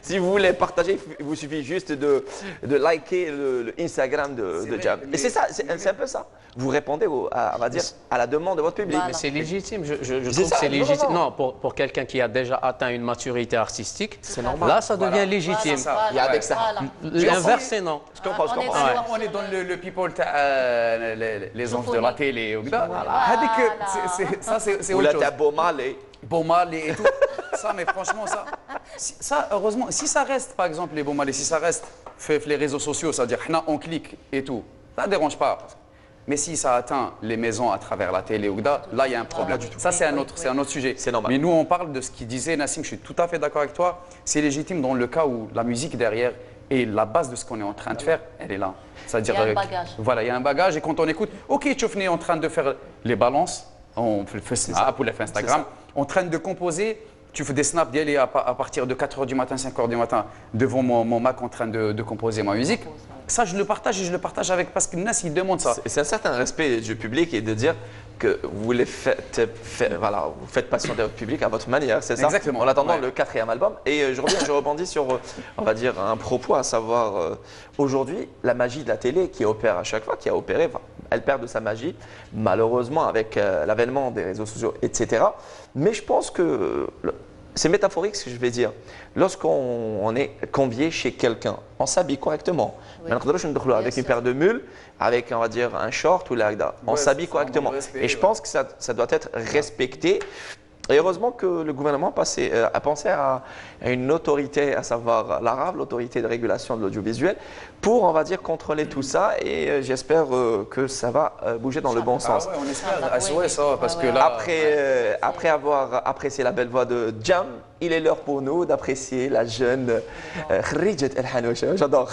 Si vous voulez partager, il vous suffit juste de liker le Instagram de Jam. Et c'est ça, c'est un peu ça. Vous répondez on va dire, à la demande de votre public. Mais c'est légitime, je trouve que c'est légitime. Non, pour quelqu'un qui a déjà atteint une maturité artistique, c'est normal. Là, ça devient légitime. Il y a avec ça. L'inverse, c'est non. Je comprends. On est dans le people, les anges de la télé. Ça, c'est autre chose. Bob Marley et tout. Ça, mais franchement, ça, heureusement, si ça reste, par exemple, les Bob Marley, si ça reste fait les réseaux sociaux, c'est-à-dire on clique et tout, ça ne dérange pas. Mais si ça atteint les maisons à travers la télé ou là, il y a un problème. Ça, c'est un autre sujet. C'est normal. Mais nous, on parle de ce qu'il disait Nassim, je suis tout à fait d'accord avec toi. C'est légitime dans le cas où la musique derrière et la base de ce qu'on est en train de faire, elle est là. C'est-à-dire, il y a un bagage. Voilà, il y a un bagage et quand on écoute, ok, Tchoufni est en train de faire les balances, on fait Snap ou le fait Instagram, en train de composer, tu fais des snaps d'y aller à partir de 4h du matin, 5h du matin, devant mon Mac en train de composer ma musique. Ça, je le partage et je le partage avec parce que Nas, il demande ça. C'est un certain respect du public et de dire que vous les vous faites patienter votre public à votre manière, c'est ça? Exactement. En attendant le 4e album. Et je rebondis sur, on va dire, un propos, à savoir, aujourd'hui, la magie de la télé qui opère à chaque fois, qui a opéré, elle perd de sa magie, malheureusement, avec l'avènement des réseaux sociaux, etc. Mais je pense que c'est métaphorique ce que je vais dire. Lorsqu'on est convié chez quelqu'un, on s'habille correctement. Avec une paire de mules, avec on va dire un short ou l'agda. On s'habille correctement. Et je pense que ça doit être respecté. Et heureusement que le gouvernement a pensé à une autorité, à savoir l'ARAV, l'autorité de régulation de l'audiovisuel, pour, on va dire, contrôler tout ça. Et j'espère que ça va bouger dans le bon sens. On espère assurer ça, parce que là… Après avoir apprécié la belle voix de Jam, il est l'heure pour nous d'apprécier la jeune Khrijet El Hanoucha. J'adore.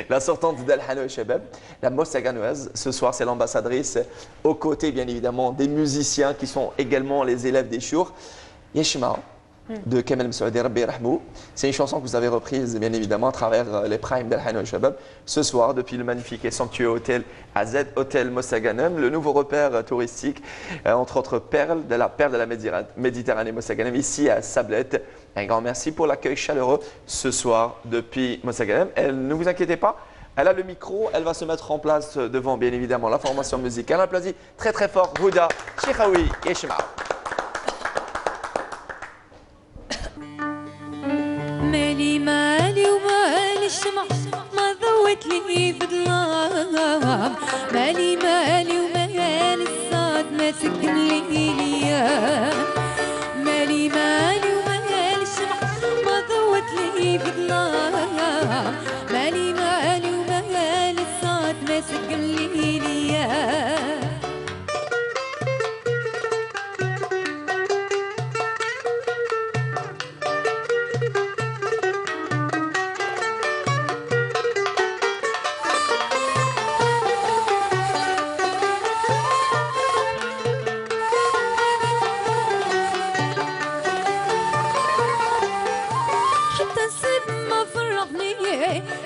La sortante d'Al Hanoua Shabab, la Mossaganoise. Ce soir, c'est l'ambassadrice, aux côtés bien évidemment des musiciens qui sont également les élèves des chours. Yeshima, de Kamel Messaoudi, Rabbi Yarhamou. C'est une chanson que vous avez reprise bien évidemment à travers les primes d'Al-Hanoua Shabab. Ce soir, depuis le magnifique et somptueux hôtel AZ Hôtel Mossaganem, le nouveau repère touristique, entre autres perles de la Méditerranée Mossaganem, ici à Sablette. Un grand merci pour l'accueil chaleureux ce soir depuis Mossaganem. Et ne vous inquiétez pas, elle a le micro, elle va se mettre en place devant bien évidemment la formation musicale. Applaudit très très fort Houda Cheikhaoui Yeshma. مالي مالي ومالي الشمع ما ضوت لي بظلام مالي مالي ومالي الصاد ما سكن لي ليام مالي مالي ومالي الشمع ما ضوت لي بظلام مالي مالي ومالي الصاد ما سكن لي ليام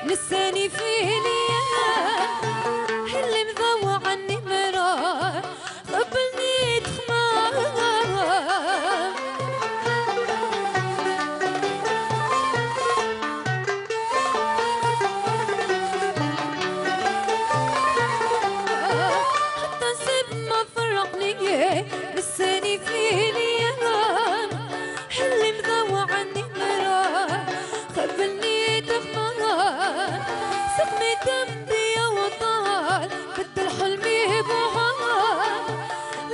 لساني في ليام اللي مضوع عني مرار قبلني تخمام حتى سب ما فرقني لساني في ليام اللي مضوع عني مرار قبلني تخمام سقمي دمي يا وطال بدل حلمي بوهان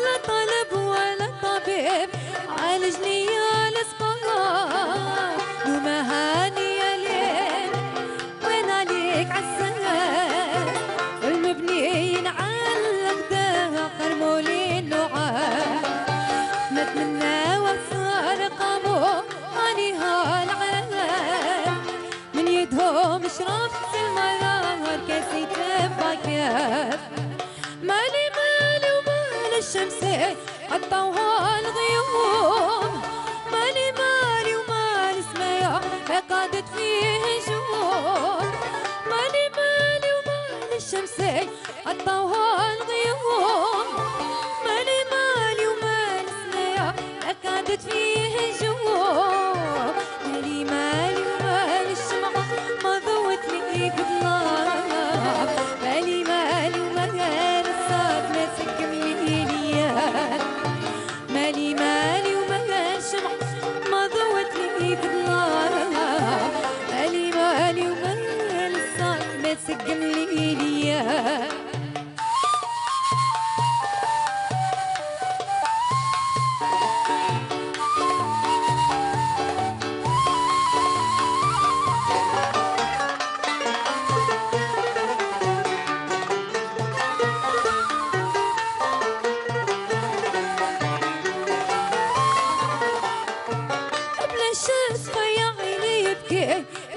لا طالب ولا طبيب عالجني يا الاسبان ومهاني يا ليل وين عليك عالسلام والمبني ينعلق داخل مولين نوعان نتمنى وصار قامو اني هالعالم من يدهم شرفت المرار كاسي تبع كاف مالي مالي ومال الشمس عطوها الغيوم مالي مالي ومال سمايا قعدت فيه نجوم مالي مالي ومال الشمس عطوها الغيوم مالي مالي ومال سمايا قعدت فيه نجوم مالي مالي ومال الشمعة ما ضوت لي بظلام مالي مالي ومال الصاد ما سكن لي ليام مالي مالي ومال الشمعة ما ضوت لي بظلام مالي مالي ومال الصاد ما سكن لي ليام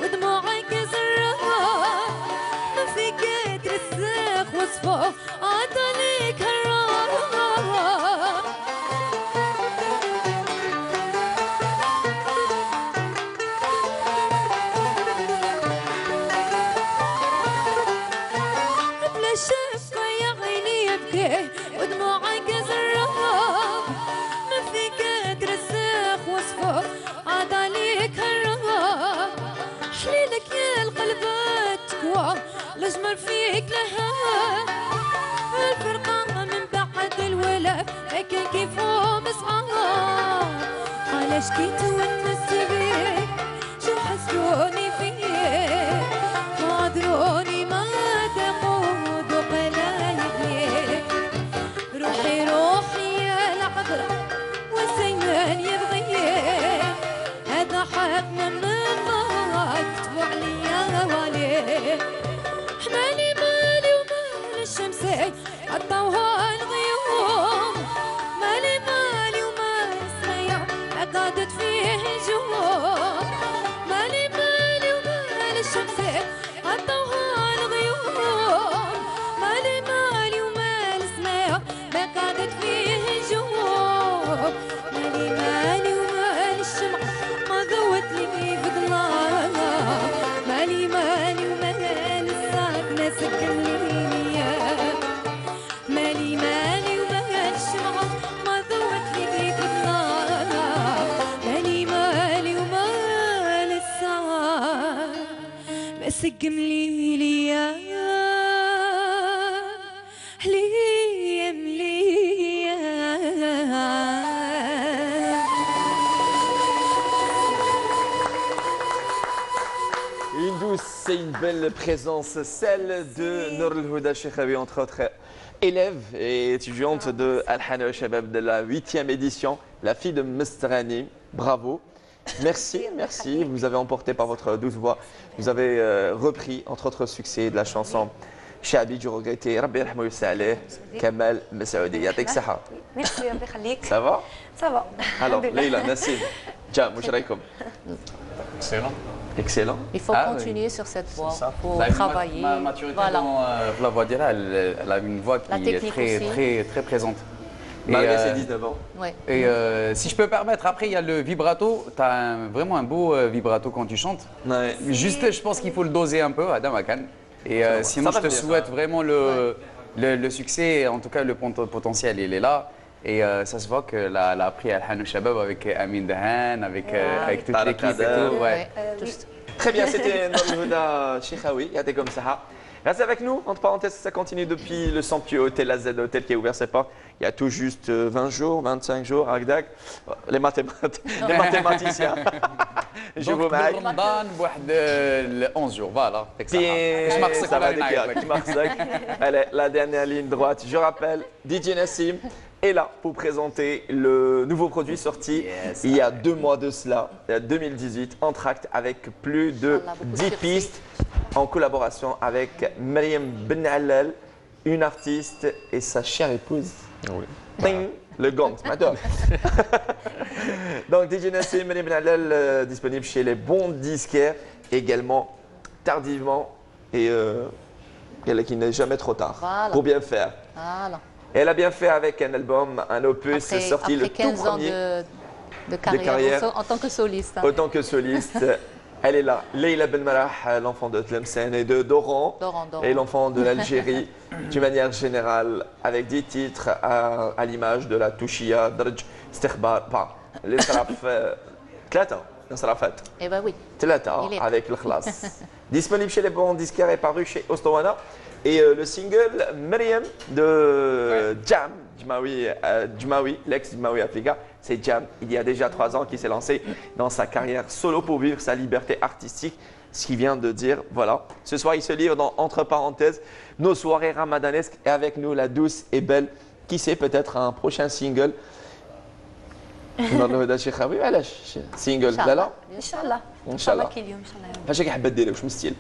ودموعك زرار ما في قدر الساق وصفه عطانيك هالرار بلا شفة يا عيني يبكي ودموعك زرار ما في قدر الساق وصفه عطانيك هالرار حليلك يا القلب تكوى لجمر فيك لها الفرقة من بعد الولف لكن كيف هو مسعار علاش كي تونس بيك شو حسوني فيك غادروني ما تقود قلايبك روحي روحي يا العذرة والزيان يبغيك هذا حق من كتبوا عليا والي مالي مالي ومال الشمس عطوها الغيوم مالي مالي ومال السمايا قعدت فيه c'est une belle présence, celle de Nour El Houda Cheikhaoui, entre autres élève et étudiante de Al-Hana Shabab de la 8e édition, la fille de Mestrani. Bravo. Merci, merci. Vous avez emporté par votre douce voix. Vous avez repris, entre autres succès, de la chanson Chabi du regretté Rabbi Rahmou Saleh, Kamal Messaoudi. Yatek Saha. Merci, Rabbi Khalik. Ça va? Ça va. Alors, Leïla, Nassim, Jam, Mouchraïkoum. Excellent. Excellent. Il faut continuer sur cette voie, il faut travailler. Ma maturité dans la voix d'Ira, elle a une voix qui est très présente. Malgré ses 19 ans. Ouais. Et si je peux permettre, après il y a le vibrato. Tu as vraiment un beau vibrato quand tu chantes. Ouais. Juste, je pense qu'il faut le doser un peu, Adam Akan. Et sinon, je te souhaite vraiment le succès. En tout cas, le potentiel, il est là. Et ça se voit qu'elle a appris Al-Hana Shabab avec Amin Dahan, avec toute l'équipe et tout. Ouais. Très bien, c'était Nour El Houda Cheikhaoui, Yatek Saha. Restez avec nous, entre parenthèses, ça continue depuis le somptueux hôtel AZ Hôtel qui a ouvert ses portes il y a tout juste 20 jours, 25 jours, Agdag. Les mathématiciens. Je vous mets. Ramadan, 11 jours, voilà. Ça va Allez, la dernière ligne droite. Je rappelle, DJ Nassim est là pour présenter le nouveau produit sorti il y a 2 mois de cela, 2018, en tract avec plus de 10 pistes en collaboration avec Mariam Ben Allal, une artiste et sa chère épouse. Oui. Ting, le gong, c'est ma dog. Donc DJ Nassim, Mariam Ben Allal, disponible chez les bons disquaires, également tardivement et qui n'est jamais trop tard pour bien faire. Voilà. Elle a bien fait avec un album, un opus sorti le tout premier de carrière en tant que soliste. En tant que soliste, elle est là. Leïla Ben Marah, l'enfant de Tlemcen et de Doran, et l'enfant de l'Algérie, d'une manière générale, avec 10 titres à l'image de la Touchia, Drj, Stekbar, l'Israf, Tlata, l'Israfat. Eh ben oui. Tlata, avec le Khlas. Disponible chez les bons disquaires et paru chez Ostowana. Et le single Mariam de Jam, Djmaoui, l'ex-Djmaoui Africa, c'est Jam. Il y a déjà 3 ans qu'il s'est lancé dans sa carrière solo pour vivre sa liberté artistique. Ce qu'il vient de dire, voilà. Ce soir, il se livre dans, entre parenthèses, nos soirées ramadanesques et avec nous la douce et belle, qui sait peut-être un prochain single. single لا ان شاء الله ان شاء الله كل يوم ان شاء الله فاش كيحب ديري واش مستيل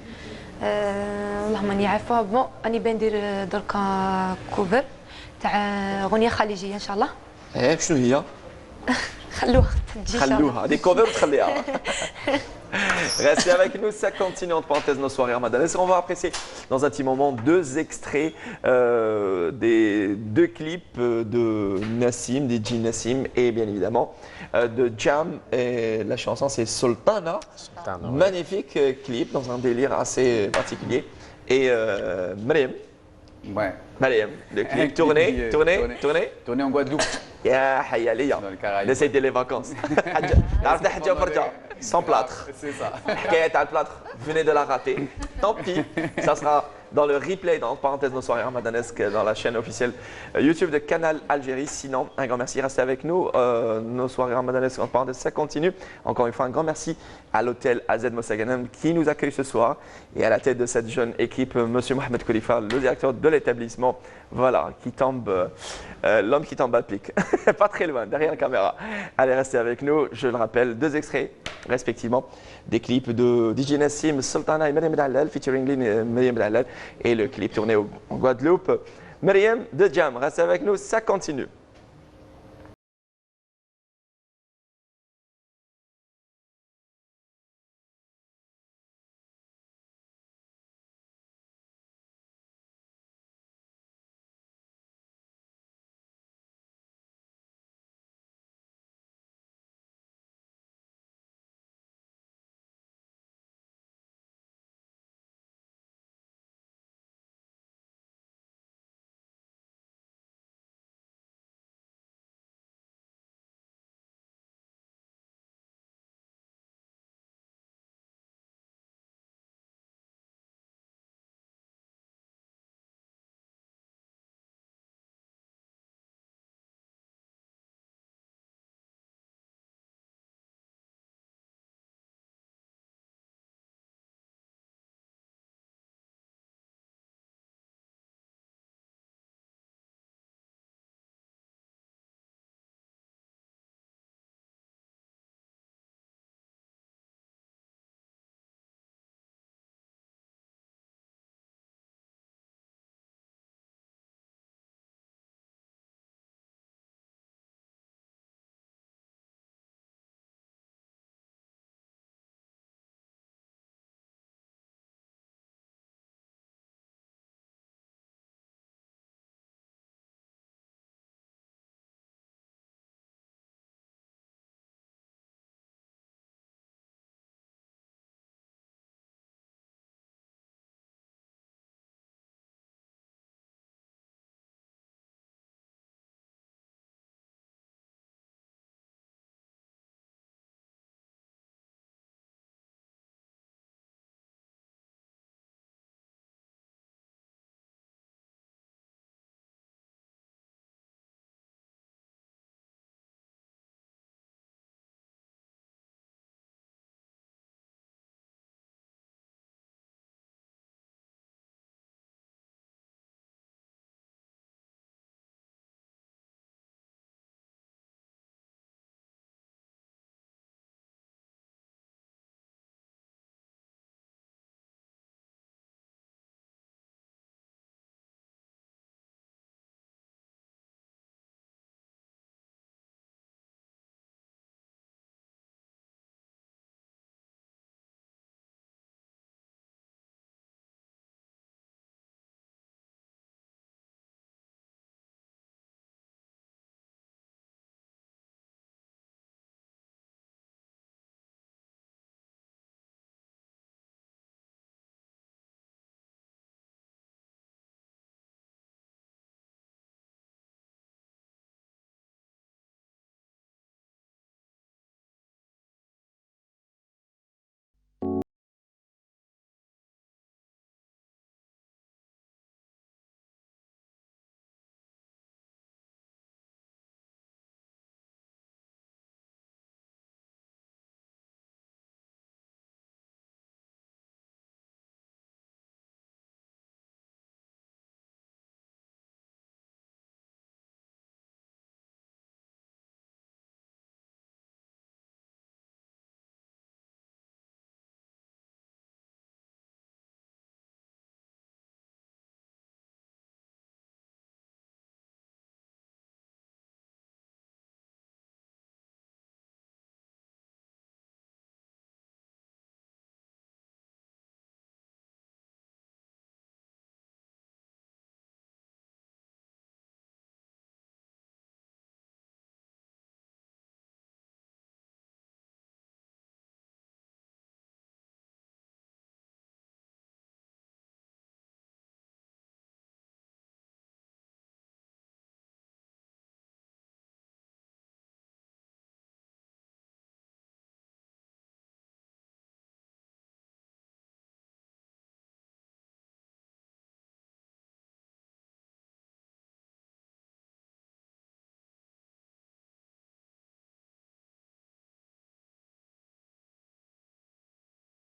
اللهم اني عارفه بون راني بندير دركا كوفر تاع اغنيه خليجيه ان شاء الله شنو هي خلوها تجي خلوها هذه كوفر وتخليها. Restez avec nous, ça continue entre parenthèses nos soirées ramadanesques. On va apprécier dans un petit moment 2 extraits des 2 clips de Nassim, des DJ Nassim et bien évidemment de Jam. Et la chanson c'est Sultana. Magnifique clip dans un délire assez particulier. Et Mariam. Ouais. Mariam, le clip tourné en Guadeloupe. يا حيا ليا نسيت les vacances. عرفت حاجه فرجه sans plâtre. C'est ça. حكايه تاع البلâtre, venez de la rater. Tant pis, ça sera dans le replay, dans parenthèse nos soirées ramadanesques, dans la chaîne officielle YouTube de Canal Algérie. Sinon, un grand merci, restez avec nous. Nos soirées ramadanesques, en parenthèse, ça continue. Encore une fois, un grand merci à l'hôtel AZ Mossaganem qui nous accueille ce soir et à la tête de cette jeune équipe, Monsieur Mohamed Khalifa, le directeur de l'établissement. Voilà, qui tombe, l'homme qui tombe à pic. Pas très loin, derrière la caméra. Allez, restez avec nous. Je le rappelle, 2 extraits respectivement des clips de DJ Nassim, Sultana et Mariam Ben Allal, featuring Mariam Ben Allal, et le clip tourné en Guadeloupe. Mariam de Jam, restez avec nous, ça continue.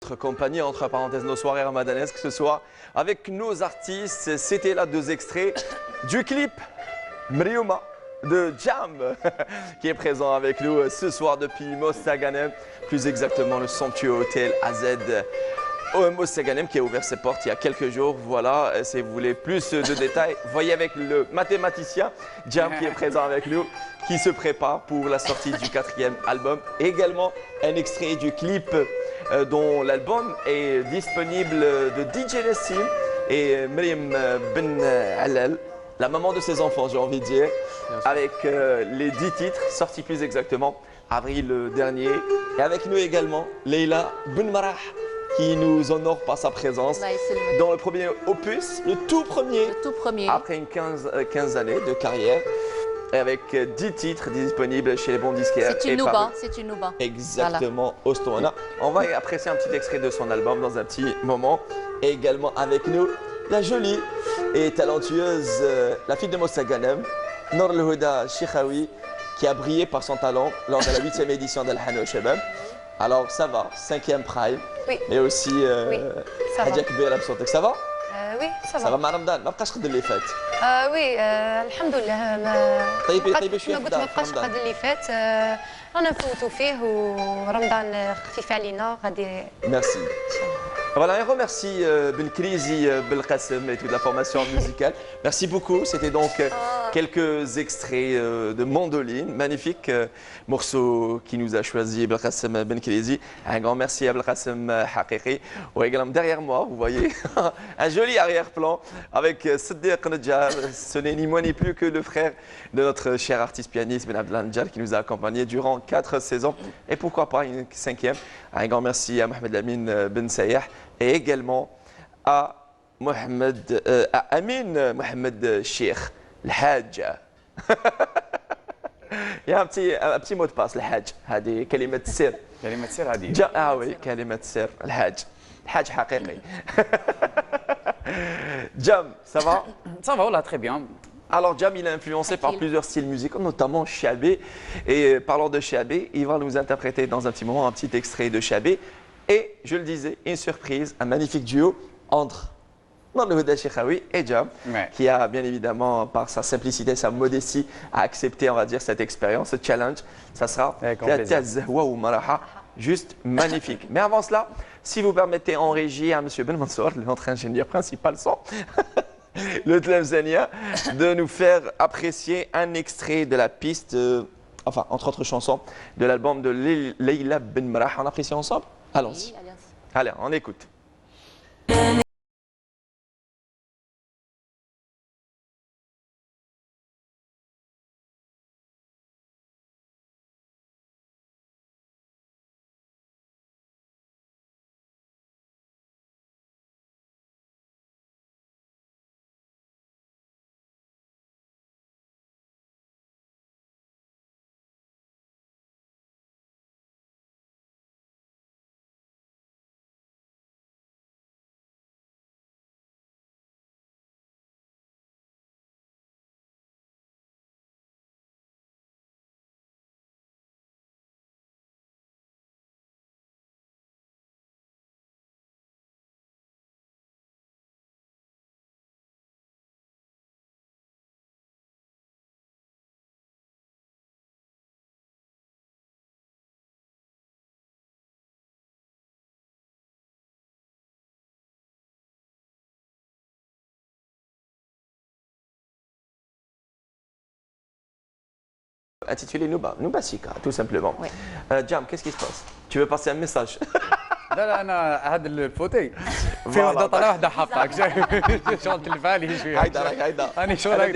Notre compagnie, entre parenthèses, nos soirées ramadanesques ce soir avec nos artistes. C'était là 2 extraits du clip Mriouma de Jam qui est présent avec nous ce soir depuis Mostaganem, plus exactement le somptueux hôtel AZ Mostaganem qui a ouvert ses portes il y a quelques jours. Voilà, si vous voulez plus de détails, voyez avec le mathématicien Jam qui est présent avec nous, qui se prépare pour la sortie du 4e album. Également un extrait du clip dont l'album est disponible de DJ Nessim et Mriem Ben Alal, la maman de ses enfants, j'ai envie de dire, avec les 10 titres sortis plus exactement avril dernier. Et avec nous également Leila Ben Marah qui nous honore par sa présence dans le premier opus, le tout premier, après une 15 années de carrière. Avec 10 titres disponibles chez les bons disquaires. C'est une nouba. Exactement, voilà. Ostoana. On va apprécier un petit extrait de son album dans un petit moment. Et également avec nous, la jolie et talentueuse, la fille de Mostaganem, Nour El Houda Chikhaoui, qui a brillé par son talent lors de la 8e édition d'Al-Hana au Shabab. Alors ça va, 5e Prime. Oui. Et aussi, Hadja Kbira Bsontek, ça va? Oui, ça va. Ça va مع رمضان ما بقاش قد اللي فات. وي الحمد لله طيب شويه ما بقاش قد اللي فات رانا نفوتوا فيه ورمضان خفيف علينا غادي. Merci. Voilà, un remercie Ben Krizi, Belkacem et toute la formation musicale. Merci beaucoup. C'était donc quelques extraits de Mandoline, magnifique morceau qui nous a choisi Belkacem Ben Krizi. Un grand merci à Belkacem Haqiqi. Ou également derrière moi, vous voyez, un joli arrière-plan avec Siddiq Nedjar. Ce n'est ni moins ni plus que le frère de notre cher artiste pianiste Ben Abdel Nedjar qui nous a accompagnés durant 4 saisons et pourquoi pas une 5e. Un grand merci à Mohamed Lamine Ben Sayah et également à Amin Mohamed Cheikh, le Hajj. Il y a un petit mot de passe, le Hajj. هذه كلمة سر. كلمة سر هذه. oui, كلمة سر, le Hajj. الحاج حقيقي. Jam, ça va? Ça va, là, très bien. Alors Jam, il est influencé par plusieurs styles musicaux, notamment Chabé. Et parlant de Chabé, il va nous interpréter dans un petit moment un petit extrait de Chabé. Et, je le disais, une surprise, un magnifique duo entre Nour El Houda Chikhaoui et Jam, qui a bien évidemment, par sa simplicité, sa modestie, a accepté, on va dire, cette expérience, ce challenge. Ça sera juste magnifique. Mais avant cela, si vous permettez en régie à M. Ben Mansour, notre ingénieur principal son, le Tlemzania, de nous faire apprécier un extrait de la piste, enfin, entre autres chansons, de l'album de Leila Ben Marah. On apprécie ensemble? Allons-y. Oui, allez, on écoute. Intitulé Nouba Sika, tout simplement. Oui. Jam, qu'est-ce qui se passe? Tu veux passer un message? لا لا انا هذا الفوتي في وحده طالعه وحده حقك شغل تلفالي شويه هيدا انا شو رايك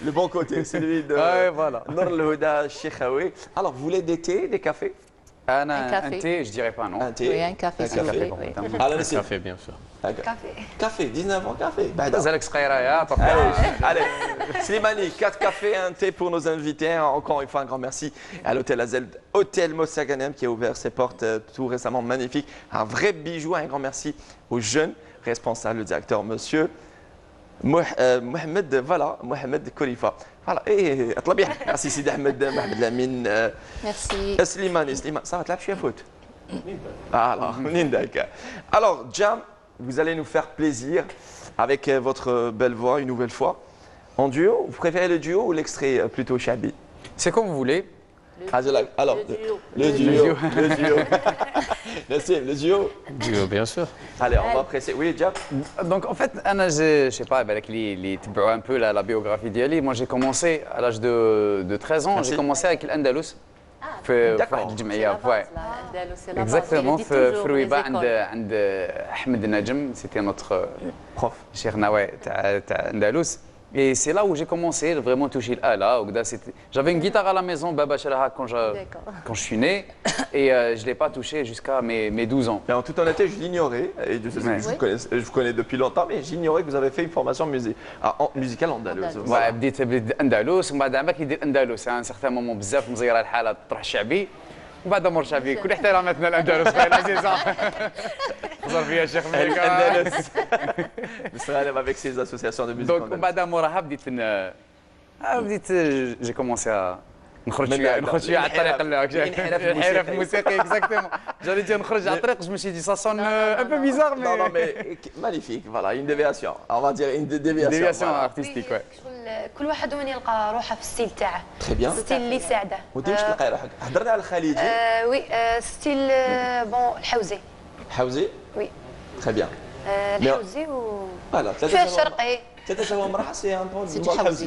le bon côté, celui de Nour El Houda Chikhaoui. Alors, vous voulez des thés, des cafés? un thé, je dirais pas non. Un thé? Oui, un café, s'il vous plaît. Un café, bien sûr. Café, 19 ans, café. Allez, Slimani, 4 cafés, un thé pour nos invités. Encore une fois, un grand merci à l'hôtel Azel, Hôtel Mostaganem qui a ouvert ses portes tout récemment, magnifique. Un vrai bijou, un grand merci aux jeunes responsables, le directeur, monsieur Mohamed, voilà, Mohamed Khalifa. Voilà, et merci Sidi Ahmed, Mohamed Lamine. Merci. Slimani, ça va te la foot? Alors, Jam, vous allez nous faire plaisir avec votre belle voix une nouvelle fois. En duo, vous préférez le duo ou l'extrait plutôt Chabi? C'est comme vous voulez. Alors, le duo. Le duo. Duo, bien sûr. Allez, on va presser. Oui, Jam. Donc en fait, je sais pas, un peu la biographie d'Yali. Moi j'ai commencé à l'âge de 13 ans, j'ai commencé avec l'Andalous. D'accord. Exactement, في رويبة عند أحمد نجم, c'était notre prof. Cheikhna, ouais, تاع Andalous. Et c'est là où j'ai commencé à vraiment toucher l'ala. J'avais une guitare à la maison, Baba Sharaha, quand je suis né, et je ne l'ai pas touchée jusqu'à mes 12 ans. Mais en toute honnêteté, je l'ignorais, et je vous connais depuis longtemps, mais j'ignorais que vous avez fait une formation musicale andalouse. Ouais, بديت Andalous, ومن بعد عمك يدير Andalous. À un certain moment, بزاف مزيرة الحالة تروح شعبي. وبعد مر شعبي كل احتراماتنا الاندلس خويا العزيزه خزر فيها الشيخ ميكا بس غالب avec ces associations de musique. Donc بعد موراها بديت جي كومونسي نخرج شويه على الطريق الانحراف الموسيقي اكزاكتومون جالي دير نخرج على الطريق جو مشي دي سا سون ان بو بيزار مي non mais magnifique, voilà, une déviation, on va dire une déviation artistique. كل واحد وين يلقى روحه في الستيل تاعه. تري بيان. الستيل اللي يساعده. وانت واش تلقاي روحك؟ هضرنا على الخليجي. وي ستيل بون الحوزي. الحوزي؟ وي. تري بيان. الحوزي و فوالا شويه الشرقي. ثلاثة شهور مرحبا سي ان بون du حوزي.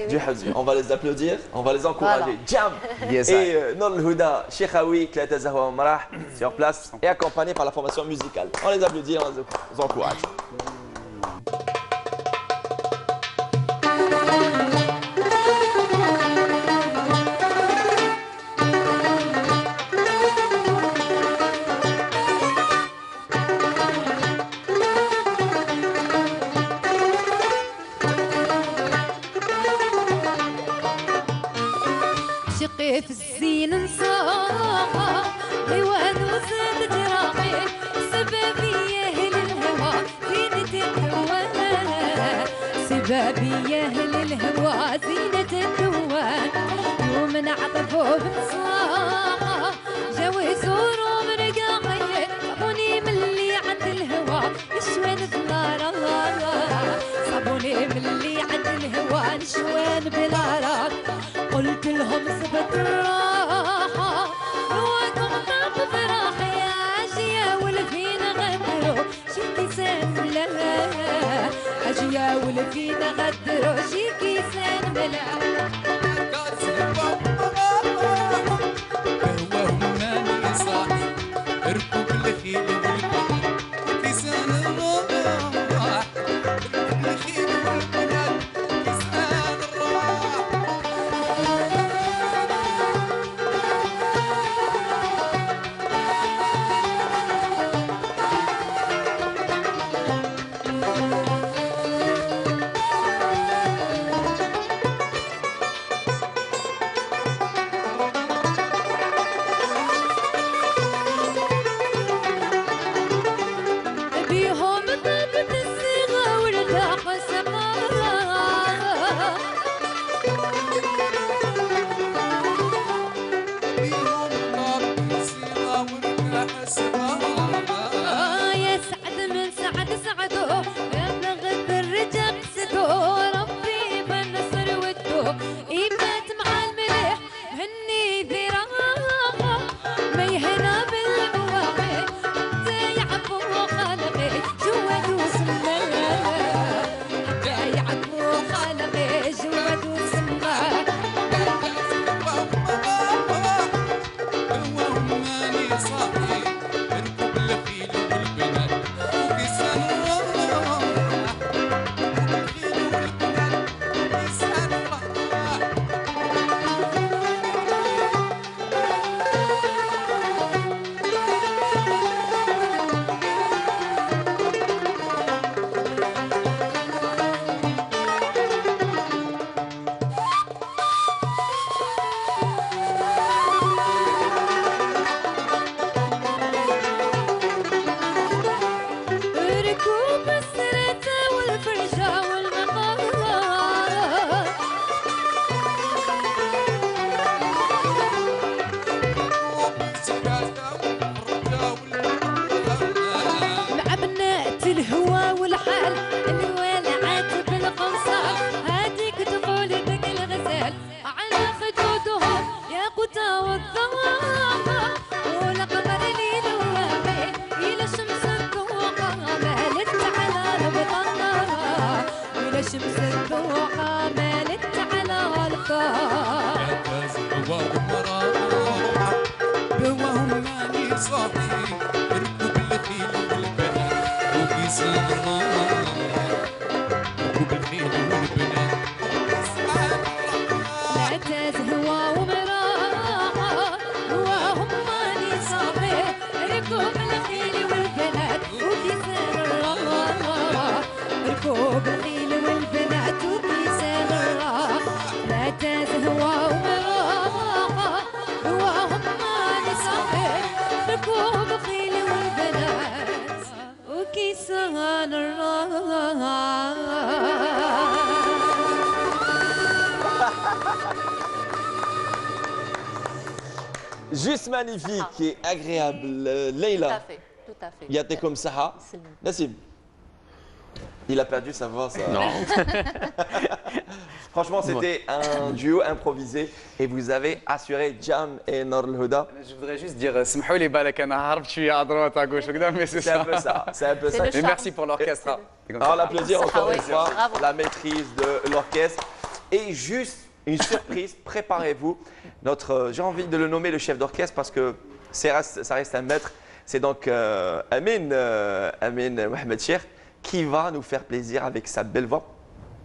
Du حوزي. On va les applaudir, on va les encourager. Jam Yes, et Nour El-Houda, Cheikhaoui, ثلاثة زهوة مرح sur place et accompagné par la formation musicale. On les applaudit, on les encourage. في الزين انصاحة حيوان وزاد جراحي سبابي أهل الهوى زينة الدوان سبابي أهل الهوى زينة الدوان يوم نعطفوا بنصاحة جاو يزوروا من قاعية صابوني من اللي عند الهوى نشوان بنار الله صابوني من اللي عند الهوى نشوان بنار قلت لهم سبت الراحة نواكم طاب فراحي عاجية والفينا غدروا شي كيسان ملا عاجية والفينا غدروا شي كيسان ملا قهوة وماني صاحي اركب الخيل والبنات كيسان الراح اركب الخيل والبنات كيسان الراح الفوطة والضوء والقمر ليل وهي إلى شمس الذوقة مالت على البطاقة إلى شمس الذوقة مالت على البطاقة بواهم ماني صاحي ركوب الخيل والبنات وكيسان الراح ركوب الخيل والبنات لا تزهوى ومراحة بواهم ماني صاحي ركوب الخيل والبنات وكيسان الراح ركوب الخيل والبنات وكيسان الراح لا تزهوى ومراحة بواهم ماني صاحي ركوب الخيل والبنات وكيسان الراح. Juste magnifique et agréable. Leïla. Tout à fait, tout à fait. Yatekum Saha. Nassim. Il a perdu sa voix, ça. Non. Franchement, c'était un duo improvisé et vous avez assuré Jam et Nour El Houda. Je voudrais juste dire, سمحوا لي بالك أنا هربت شوية à droite à gauche mais c'est C'est un peu ça. C'est un peu ça. le Et merci pour l'orchestre. Alors, l'applaudir encore oui, une fois, bravo. la maîtrise de l'orchestre. Et juste une surprise, préparez-vous. J'ai envie de le nommer le chef d'orchestre parce que ça reste un maître. C'est donc Amin Mohamed Cheikh qui va nous faire plaisir avec sa belle voix.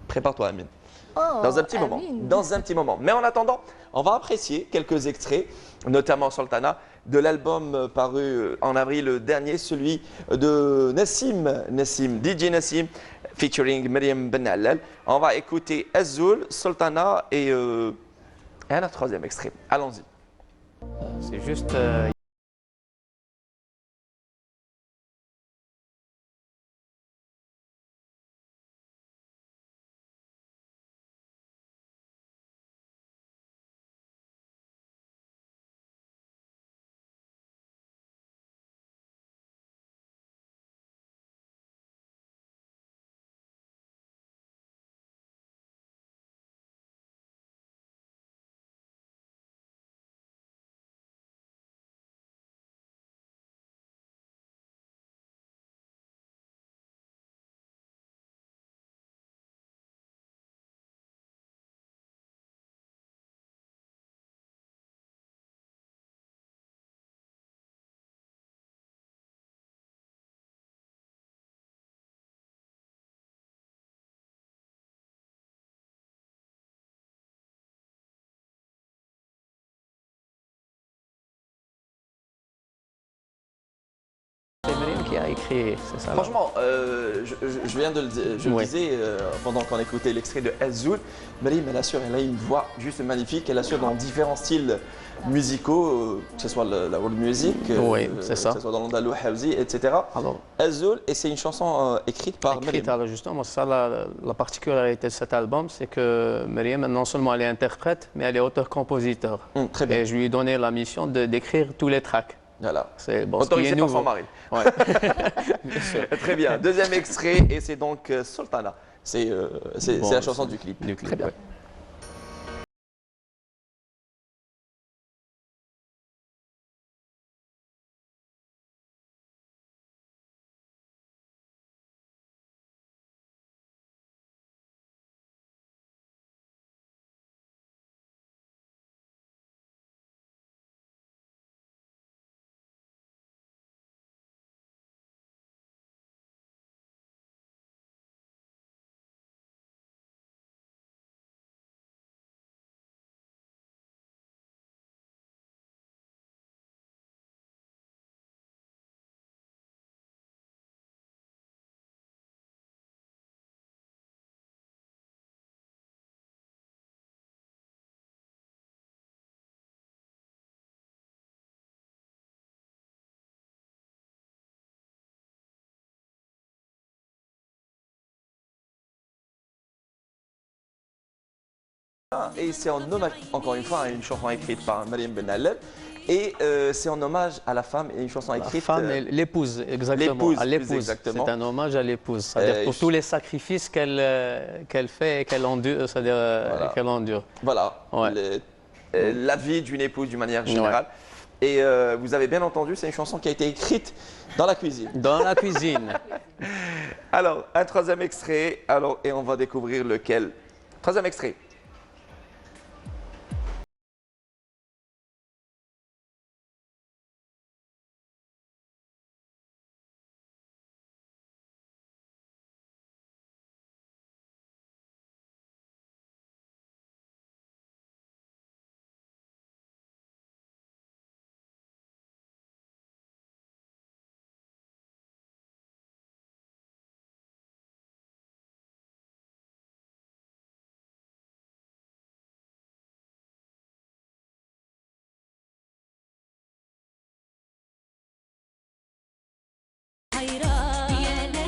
Prépare-toi, Amin. Dans un petit moment. Dans un petit moment. Mais en attendant, on va apprécier quelques extraits, notamment Sultana, de l'album paru en avril dernier, celui de Nassim, DJ Nassim, featuring Myriam Ben Allal. On va écouter Azul, Sultana et un troisième extrait. Allons-y. C'est juste. C'est Myriam qui a écrit, c'est ça? Franchement, je viens de le disais pendant qu'on écoutait l'extrait de Azul, Myriam, elle a une voix juste magnifique. Elle assure dans différents styles musicaux, que ce soit la world music, oui, c'est ça. que ce soit dans l'andalou, hawzi, etc. Alors, Azul, et c'est une chanson écrite par Myriam. alors justement, c'est ça la particularité de cet album, c'est que Myriam, non seulement elle est interprète, mais elle est auteur-compositeur. Très bien. Et je lui ai donné la mission d'écrire tous les tracks. Voilà. C'est bon, autorisé par son mari. Ouais. Très bien. Deuxième extrait, et c'est donc Sultana. C'est la chanson du clip. Très bien. Ouais. Et c'est en hommage, encore une fois, à une chanson écrite par Myriam Ben Allal. Et c'est en hommage à la femme et une chanson écrite. La femme et l'épouse, exactement. L'épouse, à l'épouse. C'est un hommage à l'épouse. C'est-à-dire pour tous les sacrifices qu'elle fait et qu'elle endure. C'est-à-dire qu'elle endure. Voilà. Ouais. la vie d'une épouse d'une manière générale. Et vous avez bien entendu, c'est une chanson qui a été écrite dans la cuisine. Dans la cuisine. Alors, un troisième extrait, alors, et on va découvrir lequel. Troisième extrait.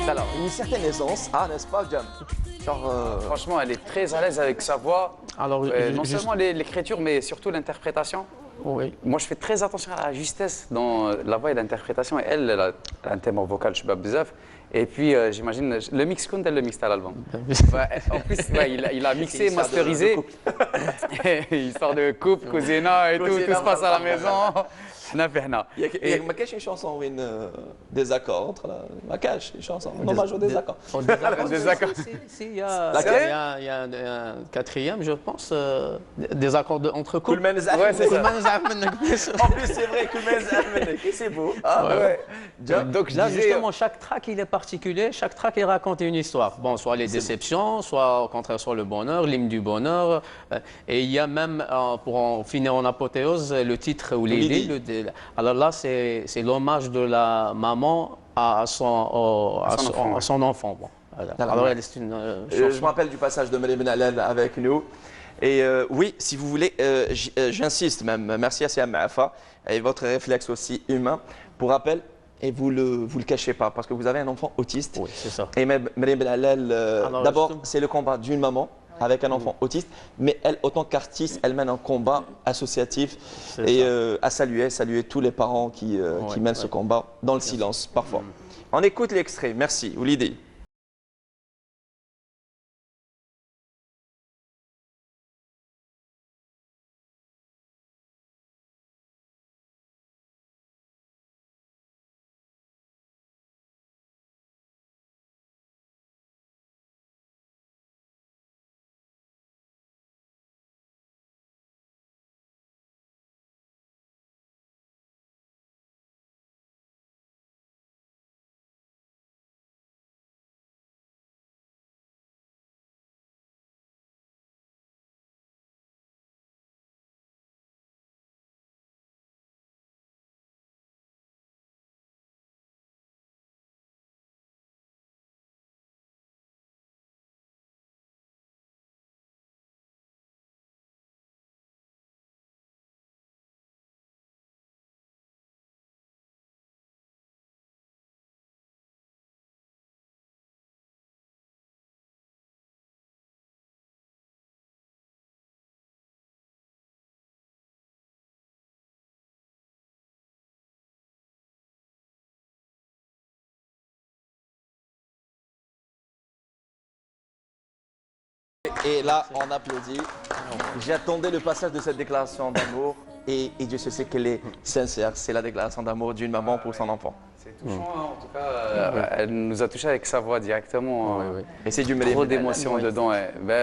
Alors, une certaine aisance, n'est-ce pas, Jam? Genre, Franchement, elle est très à l'aise avec sa voix. Alors, non seulement l'écriture, mais surtout l'interprétation. Oui. Moi, je fais très attention à la justesse dans la voix et l'interprétation. Et elle a un thème vocal, je suis pas bizarre. Et puis, j'imagine, le mix, quand elle le mixe à l'album. En plus, il a mixé, masterisé. Histoire de couple, cousina et tout se passe à la maison. il y a une chanson où il y a des accords entre la cache, une chanson, un hommage aux désaccords. Des accords. Il y a un quatrième, je pense, des accords entre couples. Ouais, c'est ça. En plus, c'est vrai, c'est beau. Donc, là, justement, chaque track, il est particulier. Chaque track, il raconte une histoire. Bon, soit les déceptions, soit au contraire, soit le bonheur, l'hymne du bonheur. Et il y a même, pour en finir en apothéose, le titre ou l'idée. Alors là, c'est l'hommage de la maman à son enfant. Bon. Alors, c'est une je me rappelle du passage de Marie Ben Alel avec nous. Et oui, si vous voulez, j'insiste même, merci à Siam Maafa et votre réflexe aussi humain. Pour rappel, et vous le cachez pas, parce que vous avez un enfant autiste. Oui, c'est ça. Et même Marie Ben Alel, d'abord, c'est le combat d'une maman avec un enfant autiste, mais elle, autant qu'artiste, elle mène un combat associatif et à saluer tous les parents qui mènent ce combat dans le silence, parfois. On écoute l'extrait, merci, ou l'idée. Et là, on applaudit. J'attendais le passage de cette déclaration d'amour et Dieu sait qu'elle est sincère. C'est la déclaration d'amour d'une maman pour son enfant. C'est touchant, en tout cas. Elle nous a touché avec sa voix directement. Et c'est du trop d'émotions dedans.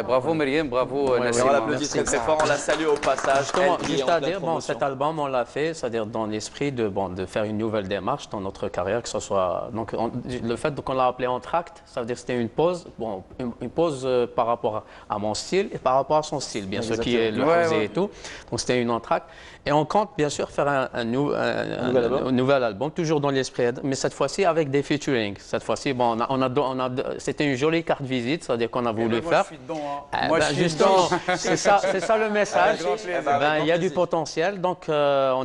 Bravo Myriam, bravo Nassim. On l'applaudit très très fort, on la salue au passage. Juste à dire, cet album, on l'a fait, c'est-à-dire dans l'esprit de faire une nouvelle démarche dans notre carrière, que ce soit... Donc, le fait qu'on l'a appelé Entracte, ça veut dire que c'était une pause, une pause par rapport à mon style et par rapport à son style, bien sûr, qui est le posé et tout. Donc, c'était une entracte. Et on compte bien sûr faire un nouvel album, toujours dans l'esprit, mais cette fois-ci avec des featuring. Cette fois-ci, bon, c'était une jolie carte visite, c'est-à-dire qu'on a voulu faire. Moi, je suis dedans. C'est ça le message. Il y a du potentiel, donc on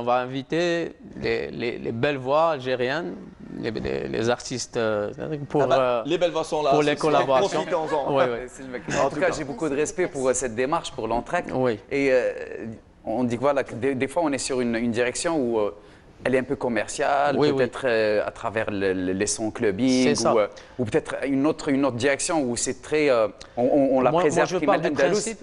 va inviter les belles voix algériennes, les artistes pour les belles voix sont là, pour les collaborations. En tout cas, j'ai beaucoup de respect pour cette démarche, pour l'entracte. Oui. Et on dit que voilà, des fois on est sur une direction où elle est un peu commerciale, peut-être à travers les sons clubbing ou peut-être une autre direction où c'est très, on la préserve.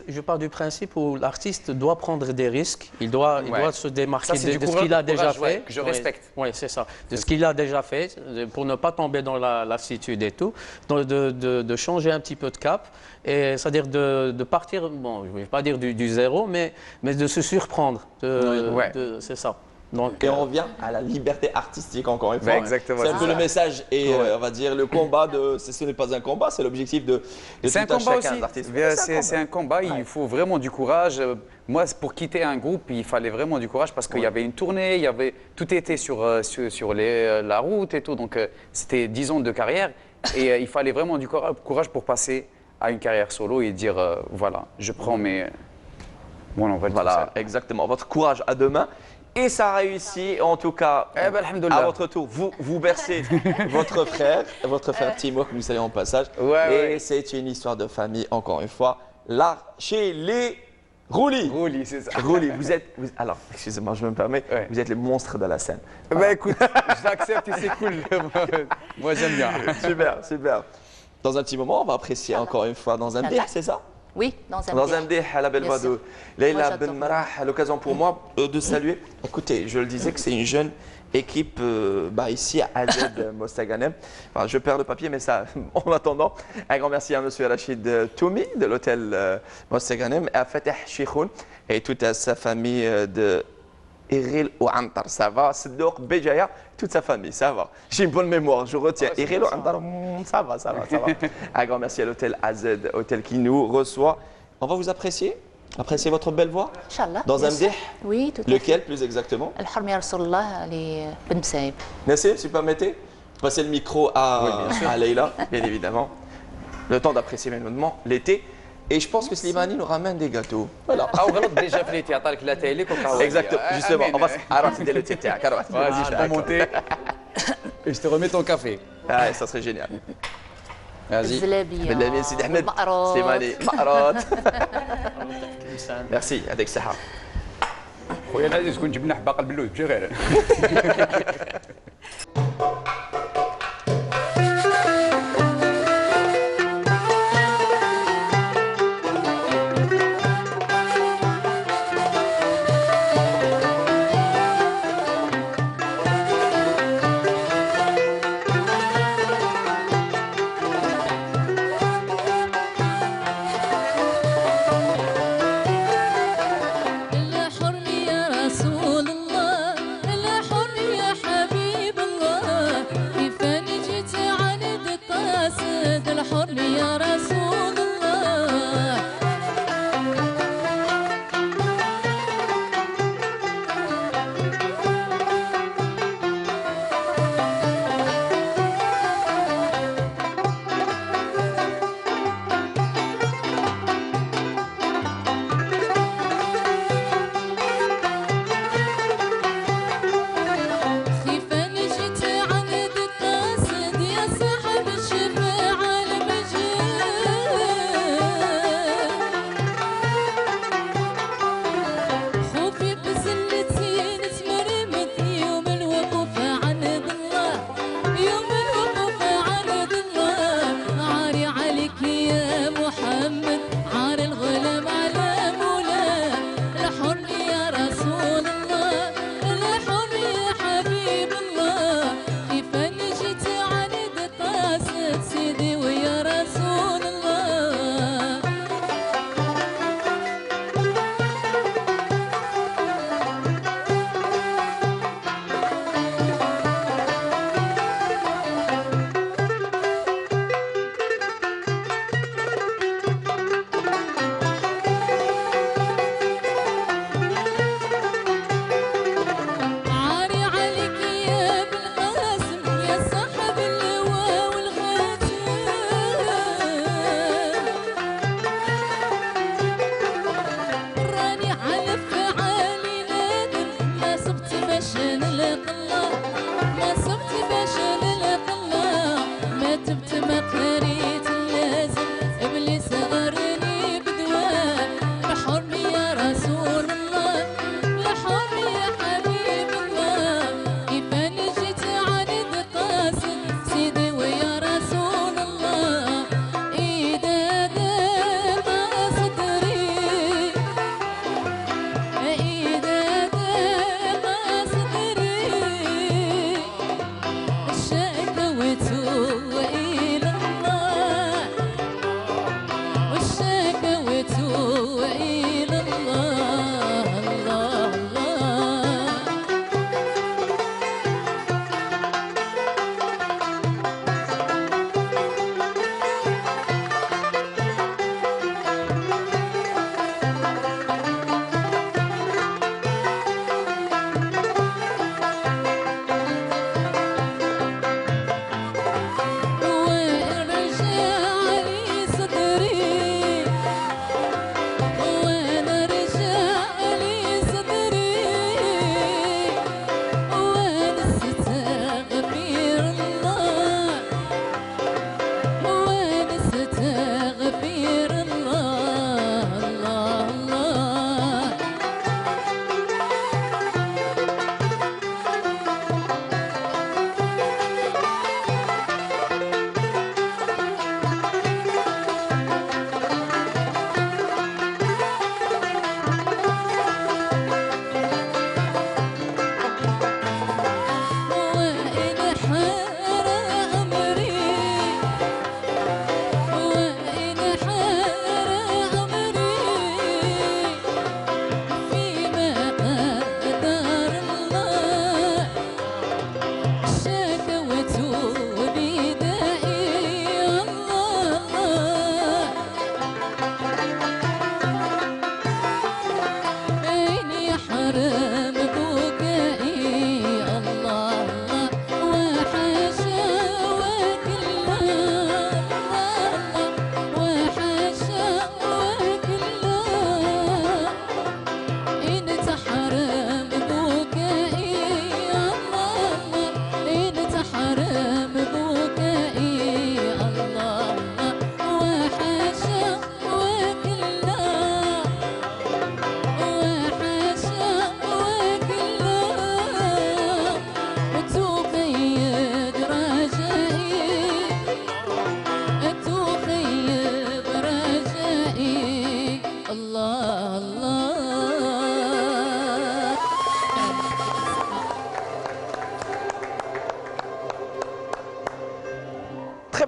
Je pars du principe où l'artiste doit prendre des risques, il doit se démarquer de ce qu'il a déjà fait. Que je respecte. Oui, c'est ça. De ce qu'il a déjà fait, pour ne pas tomber dans la lassitude et tout, de changer un petit peu de cap, c'est-à-dire de partir, bon, je ne vais pas dire du zéro, mais de se surprendre. C'est ça. Donc, et on revient à la liberté artistique encore une fois. Exactement. C'est un peu le message et on va dire le combat ce n'est pas un combat, c'est l'objectif de c'est un combat aussi. C'est un combat, il faut vraiment du courage. Moi, pour quitter un groupe, il fallait vraiment du courage parce qu'il y avait une tournée, tout était sur la route et tout. Donc c'était 10 ans de carrière et il fallait vraiment du courage pour passer à une carrière solo et dire voilà, je prends mes... Voilà, exactement. Votre courage à deux mains. Et ça réussit, en tout cas, à votre tour, vous bercez votre frère Timo, que nous saluons en passage. Et c'est une histoire de famille, encore une fois, là, chez les Roulis. Roulis, c'est ça. Roulis, alors, excusez-moi, je me permets, vous êtes les monstres de la scène. Bah écoute, je l'accepte et c'est cool. Moi, j'aime bien. Super, super. Dans un petit moment, on va apprécier encore une fois dans un bière, c'est ça? Oui, dans un bière à la belle voix de Leïla Ben Marah. L'occasion pour moi de saluer. Écoutez, je le disais que c'est une jeune équipe ici à AZ Mostaganem. Enfin, je perds le papier, mais ça, en attendant, un grand merci à M. Rachid Toumi de l'hôtel Mostaganem, à Fateh Chikhoun et toute sa famille de Iril ou Antar. Ça va, Seddouk, Béjaya, toute sa famille, ça va. J'ai une bonne mémoire, je retiens. Iril ou Antar, ça va. Un grand merci à l'hôtel AZ, hôtel qui nous reçoit. On va vous apprécier votre belle voix. Inch'Allah. Dans un mdih. Oui, tout à fait. Lequel plus exactement? Al-Harmiya Rasulullah, les Ben Msaïb. Nassim, si vous permettez, passer le micro à Leïla, bien évidemment. Le temps d'apprécier maintenant l'été. Et je pense que Slimani nous ramène des gâteaux. Voilà. Exactement, justement. On va arrêter le thé. Vas-y, je peux monter. Et je te remets ton café. Ah, ça serait génial. Vas-y. Zlabia. Sidi Ahmed. Slimani. Ma'arot. Merci, avec Sahar. خويا العزيز كون جبنا حباق البلوي ماشي غير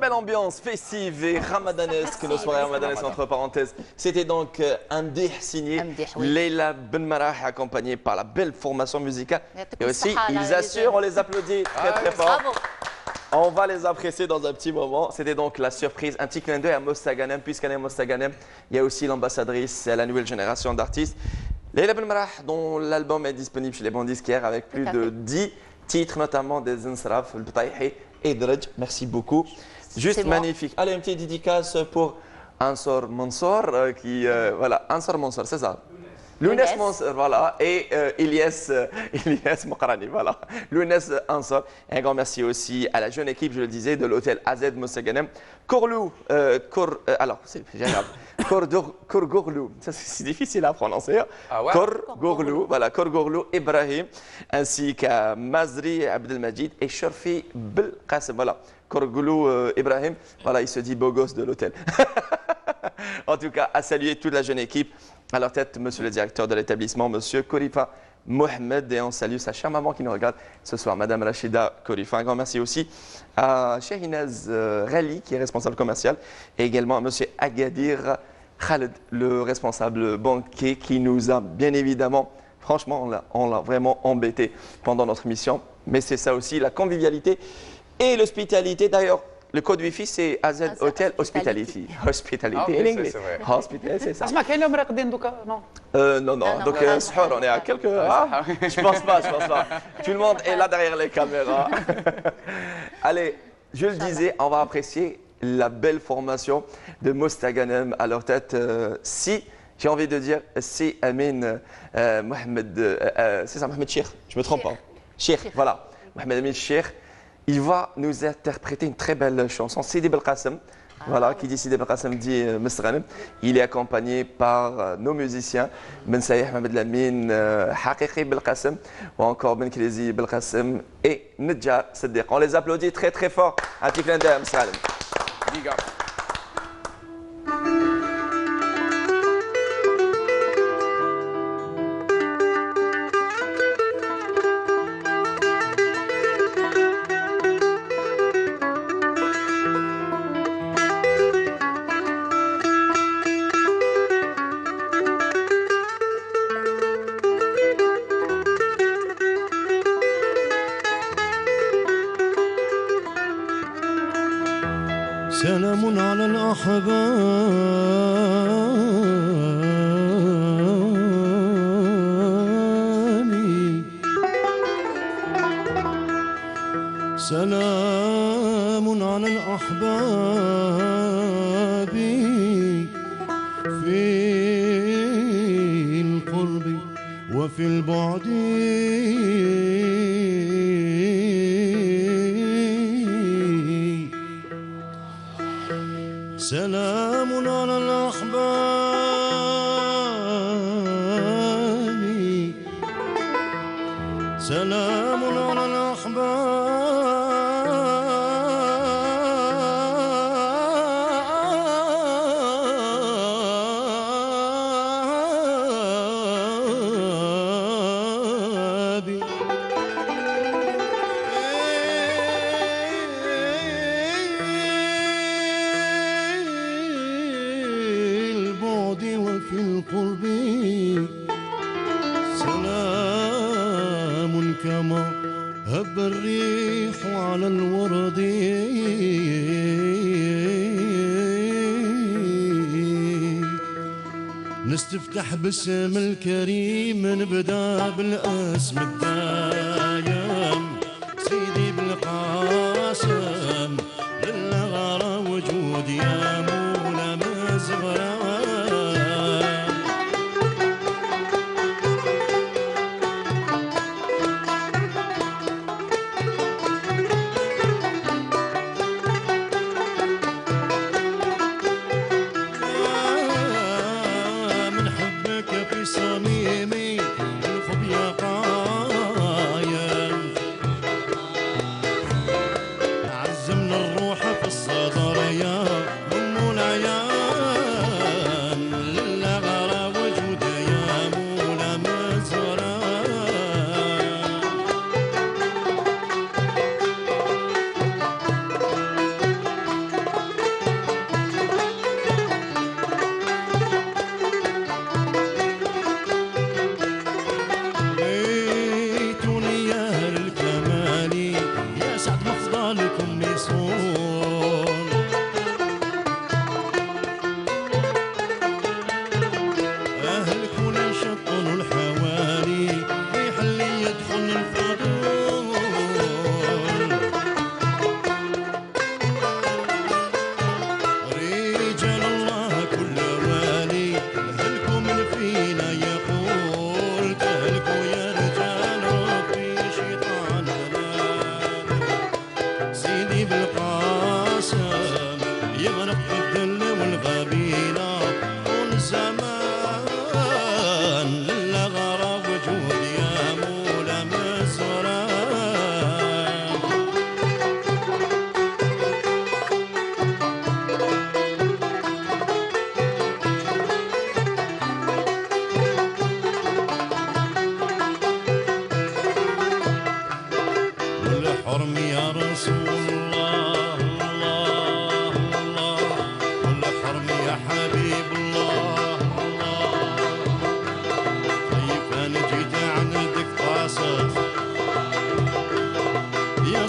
belle ambiance festive et ramadanesque, nos soirées ramadanesques entre parenthèses. C'était donc un dih signé Leila Ben Marah, accompagnée par la belle formation musicale. Et aussi, ils assurent, on les applaudit très très fort. On va les apprécier dans un petit moment. C'était donc la surprise, un petit clin d'œil à Mostaganem, puisqu'elle est Mostaganem. Il y a aussi l'ambassadrice à la nouvelle génération d'artistes. Leila Ben Marah, dont l'album est disponible chez les bons disquaires avec plus de 10 titres, notamment des Nsraf, le Btaïhi et Drj. Merci beaucoup. Juste magnifique. Allez, une petite dédicace pour Ansor Mansour, voilà, Ansor Mansour, c'est ça. Lounes Mansour, voilà, et Ilyes Mokrani, voilà. Lounes Ansor. Un grand merci aussi à la jeune équipe, je le disais, de l'hôtel AZ Mostaganem. Korlou, alors, c'est grave. Korgourlou, ça c'est difficile à prononcer. Korgourlou, voilà, Korgourlou Ibrahim, ainsi qu'à Mazri Abdelmajid et Shorfi Belqasem, voilà. Korgourlou Ibrahim, voilà, il se dit beau gosse de l'hôtel. En tout cas, à saluer toute la jeune équipe. À leur tête, monsieur le directeur de l'établissement, monsieur Korifa Mohamed. Et on salue sa chère maman qui nous regarde ce soir, madame Rachida Korifa. Un grand merci aussi à Chehinaz Rally, qui est responsable commercial, et également à monsieur Agadir Khaled, le responsable banquier, qui nous a bien évidemment, franchement, on l'a vraiment embêté pendant notre mission. Mais c'est ça aussi, la convivialité et l'hospitalité. D'ailleurs, le code Wi-Fi, c'est AZ Hotel Hospitality. Hospitality en anglais. Hospitality, c'est ça. اسمع كاين لهم راقدين دوكا Non, donc on est à quelques... je pense pas. Tout le monde est là derrière les caméras. Allez, je le disais, on va apprécier la belle formation de Mostaganem à leur tête. Si, j'ai envie de dire, si Amin Mohamed, c'est ça, Mohamed Cheikh, je ne me trompe pas. Cheikh, voilà. Mohamed Amin Cheikh. Il va nous interpréter une très belle chanson, Sidi Belqasem. Voilà, qui dit Sidi Belqasem dit Mostaganem. Il est accompagné par nos musiciens, Ben Saïh Mohamed Lamine, Haqiqi Belqasem, ou encore Ben Krizi Belqasem et Nedjar Seddiq. On les applaudit très très fort. Un petit clin d'œil à Mostaganem. Big up. سلام على الأحباب سلام على الأحباب في القرب وفي البعد سلام على الأحباب سلام على الأحباب وفي القرب سلام كما هب الريح على الورد نستفتح باسم الكريم نبدا بالاسم الدايم سيدي بالقاسم للغرى وجود يا مولا مزغران صميمي الخب يا قايم عزمنا الروح في الصدر يا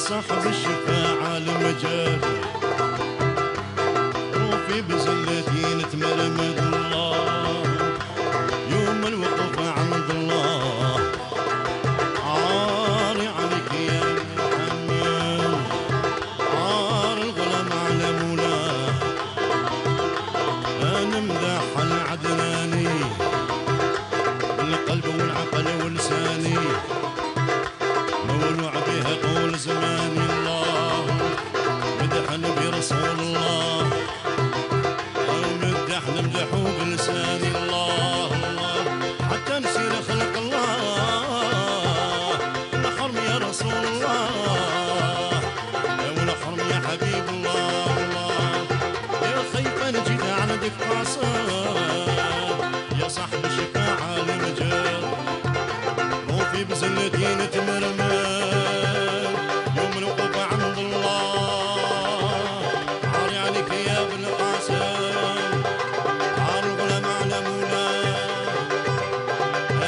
صاحب الشفاعة المجال روفي بزلتي نتمرمد الله يوم الوقوف عند الله عاري عليك يا محمد عار الغلام على مولاه انا مداح العدناني بالقلب والعقل ولساني مولوع بها طول زماني الله مدح نبي رسول الله ومدح نمدحو بلساني الله الله حتى نسير خلق الله ونحرم يا رسول الله ونحرم يا حبيب الله الله يا خيفا نجد عندك قاصر يا صاحب الشفاعة المجال روفي بزلتي نتمرمر يوم الوقوف عند الله عاري عليك يا ابن القاسم عار الغلام على مولاه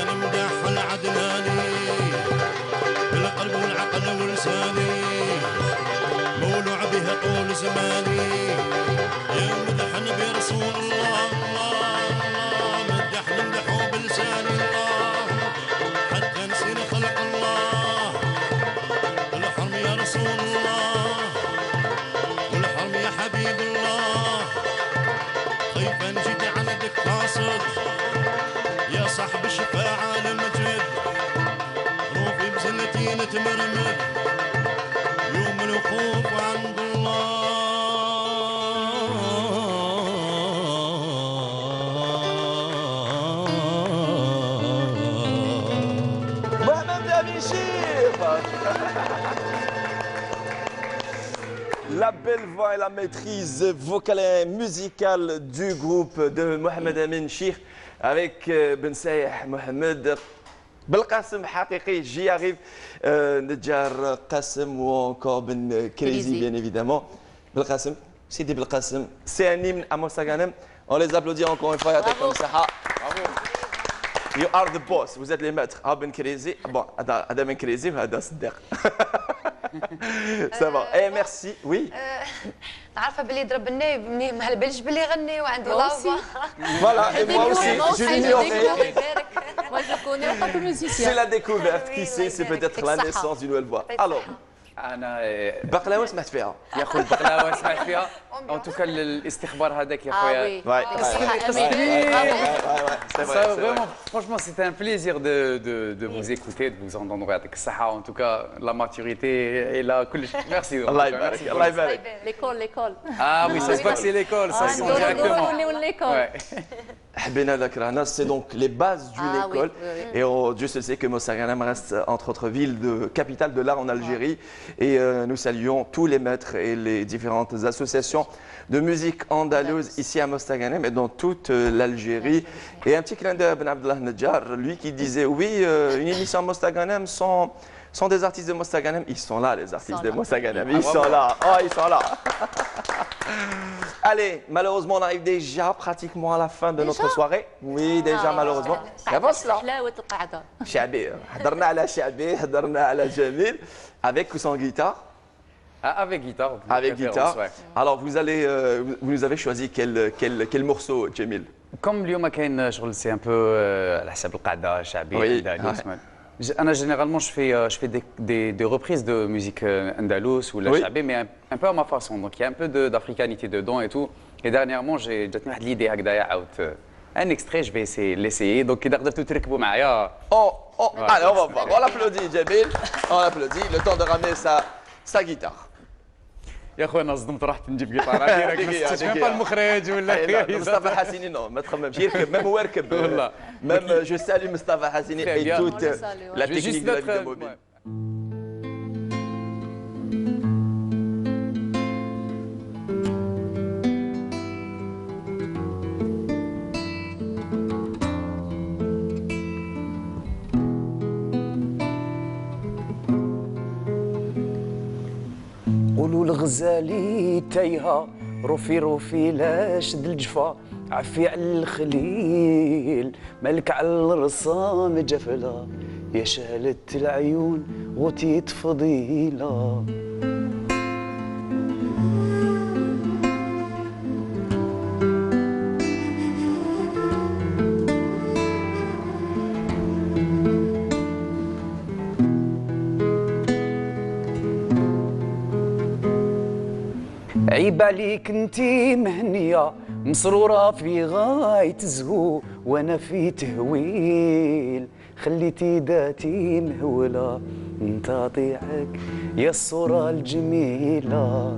انا مداح العدناني بالقلب والعقل ولساني مولوع بها طول زماني يا مدح نبي رسول الله الله مدح نمدحه بلساني الله حتى نسير خلق الله والحرم يا رسول الله والحرم يا حبيب الله خيفا نجد عندك قاصد يا صاحب الشفاعة المجد روفي بزنتي نتمرمد يوم الوقوف عند الله Mohamed Amin Chir. La belle voix et la maîtrise vocale et musicale du groupe de Mohamed Amin Chir avec Ben Saïh Mohamed Belqasem حقيقي j'y arrive Nedjar Qassem ou encore Ben Crazy bien évidemment Belqasem Sidi Belqasem c'est un hymne à Mostaganem on les applaudit encore une fois يعطيكم الصحة You are the boss vous êtes les maîtres Ben Crazy bon هذا Ben Crazy وهذا صديق ça va et merci oui عارفه بلي يضرب النايب ما بالش بلي يغني وعنده لافا voilà et moi aussi je l'ignorais Moi je connais en tant que musicien. c'est la découverte qui sait c'est peut-être la naissance d'une nouvelle voix alors انا بقلاوه سمعت فيها يا خويا البقلاوه سمعت فيها ان توكا الاستخبار هذاك يا خويا vraiment franchement c'était un plaisir de vous écouter de vous entendre avec الصحة en tout cas la maturité et là كل شيء merci الله يبارك الله يبارك L'école. ah oui ça se voit que c'est l'école ça se sent directement L'école. حبينا ذكرنا c'est donc les bases d'une école et Dieu seul sait que Mostaganem reste entre autres ville de capitale de l'art en Algérie et nous saluons tous les maîtres et les différentes associations de musique andalouse ici à Mostaganem et dans toute l'Algérie et un petit clin d'œil à Ben Abdallah Nedjar lui qui disait oui une émission à Mostaganem sont des artistes de Mostaganem ils sont là les artistes de Mostaganem ils sont là ils sont là Allez, malheureusement, on arrive déjà pratiquement à la fin de notre soirée. Oui, déjà, malheureusement. Avance là. Chabi. Hadarna ala Chabi, hadarna ala Jamil. Avec ou sans guitare? Avec guitare. Avec guitare. Alors, vous nous avez choisi quel morceau, Jamil? Comme اليوم كاين شغل c'est un peu على حساب القعدة شعبي أندلس. أنا généralement je fais des reprises de musique andalouse ou la chabi mais un peu à ma façon donc il y a un peu d'africanité dedans et tout et dernièrement j'ai جاتني واحد l'idée هكذايا عاود un extrait je vais essayer l'essayer donc إذا قدرتوا تركبوا معايا. Allez, on va voir. On l'applaudit, Jamil. On l'applaudit. Le temps de ramener sa guitare. يا اخويا انا صدمت رحت نجيب جيتار هذيك ما المخرج ولا مصطفى حسيني نو ما تخممش يركب ميم هو يركب والله ميم جو سالي مصطفى حسيني et toute la technique de la vidéo mobile. قولوا الغزالي تايهة روفي لا شد الجفا عفي على الخليل مالك على الرصام جفلة يا شهلة العيون غوتيت فضيلة عيب عليك انتي مهنية مسرورة في غاية الزهو وانا في تهويل خليتي ذاتي مهولة انت اطيعك يا الصورة الجميلة.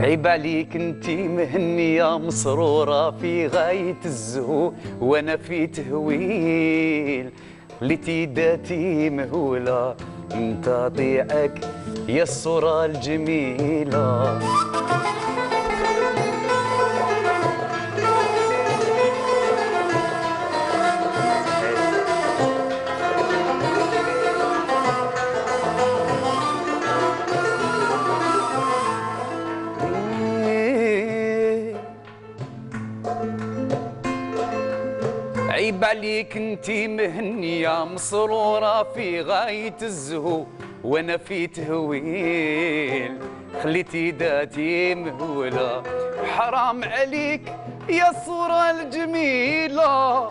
عيب عليك انتي مهنية مسرورة في غاية الزهو وانا في تهويل خليتي ذاتي مهولة انت اطيعك يا الصورة الجميلة. عيب عليك انتي مهنية مسرورة في غاية الزهو وانا في تهويل خليتي ذاتي مهولة حرام عليك يا الصورة الجميلة.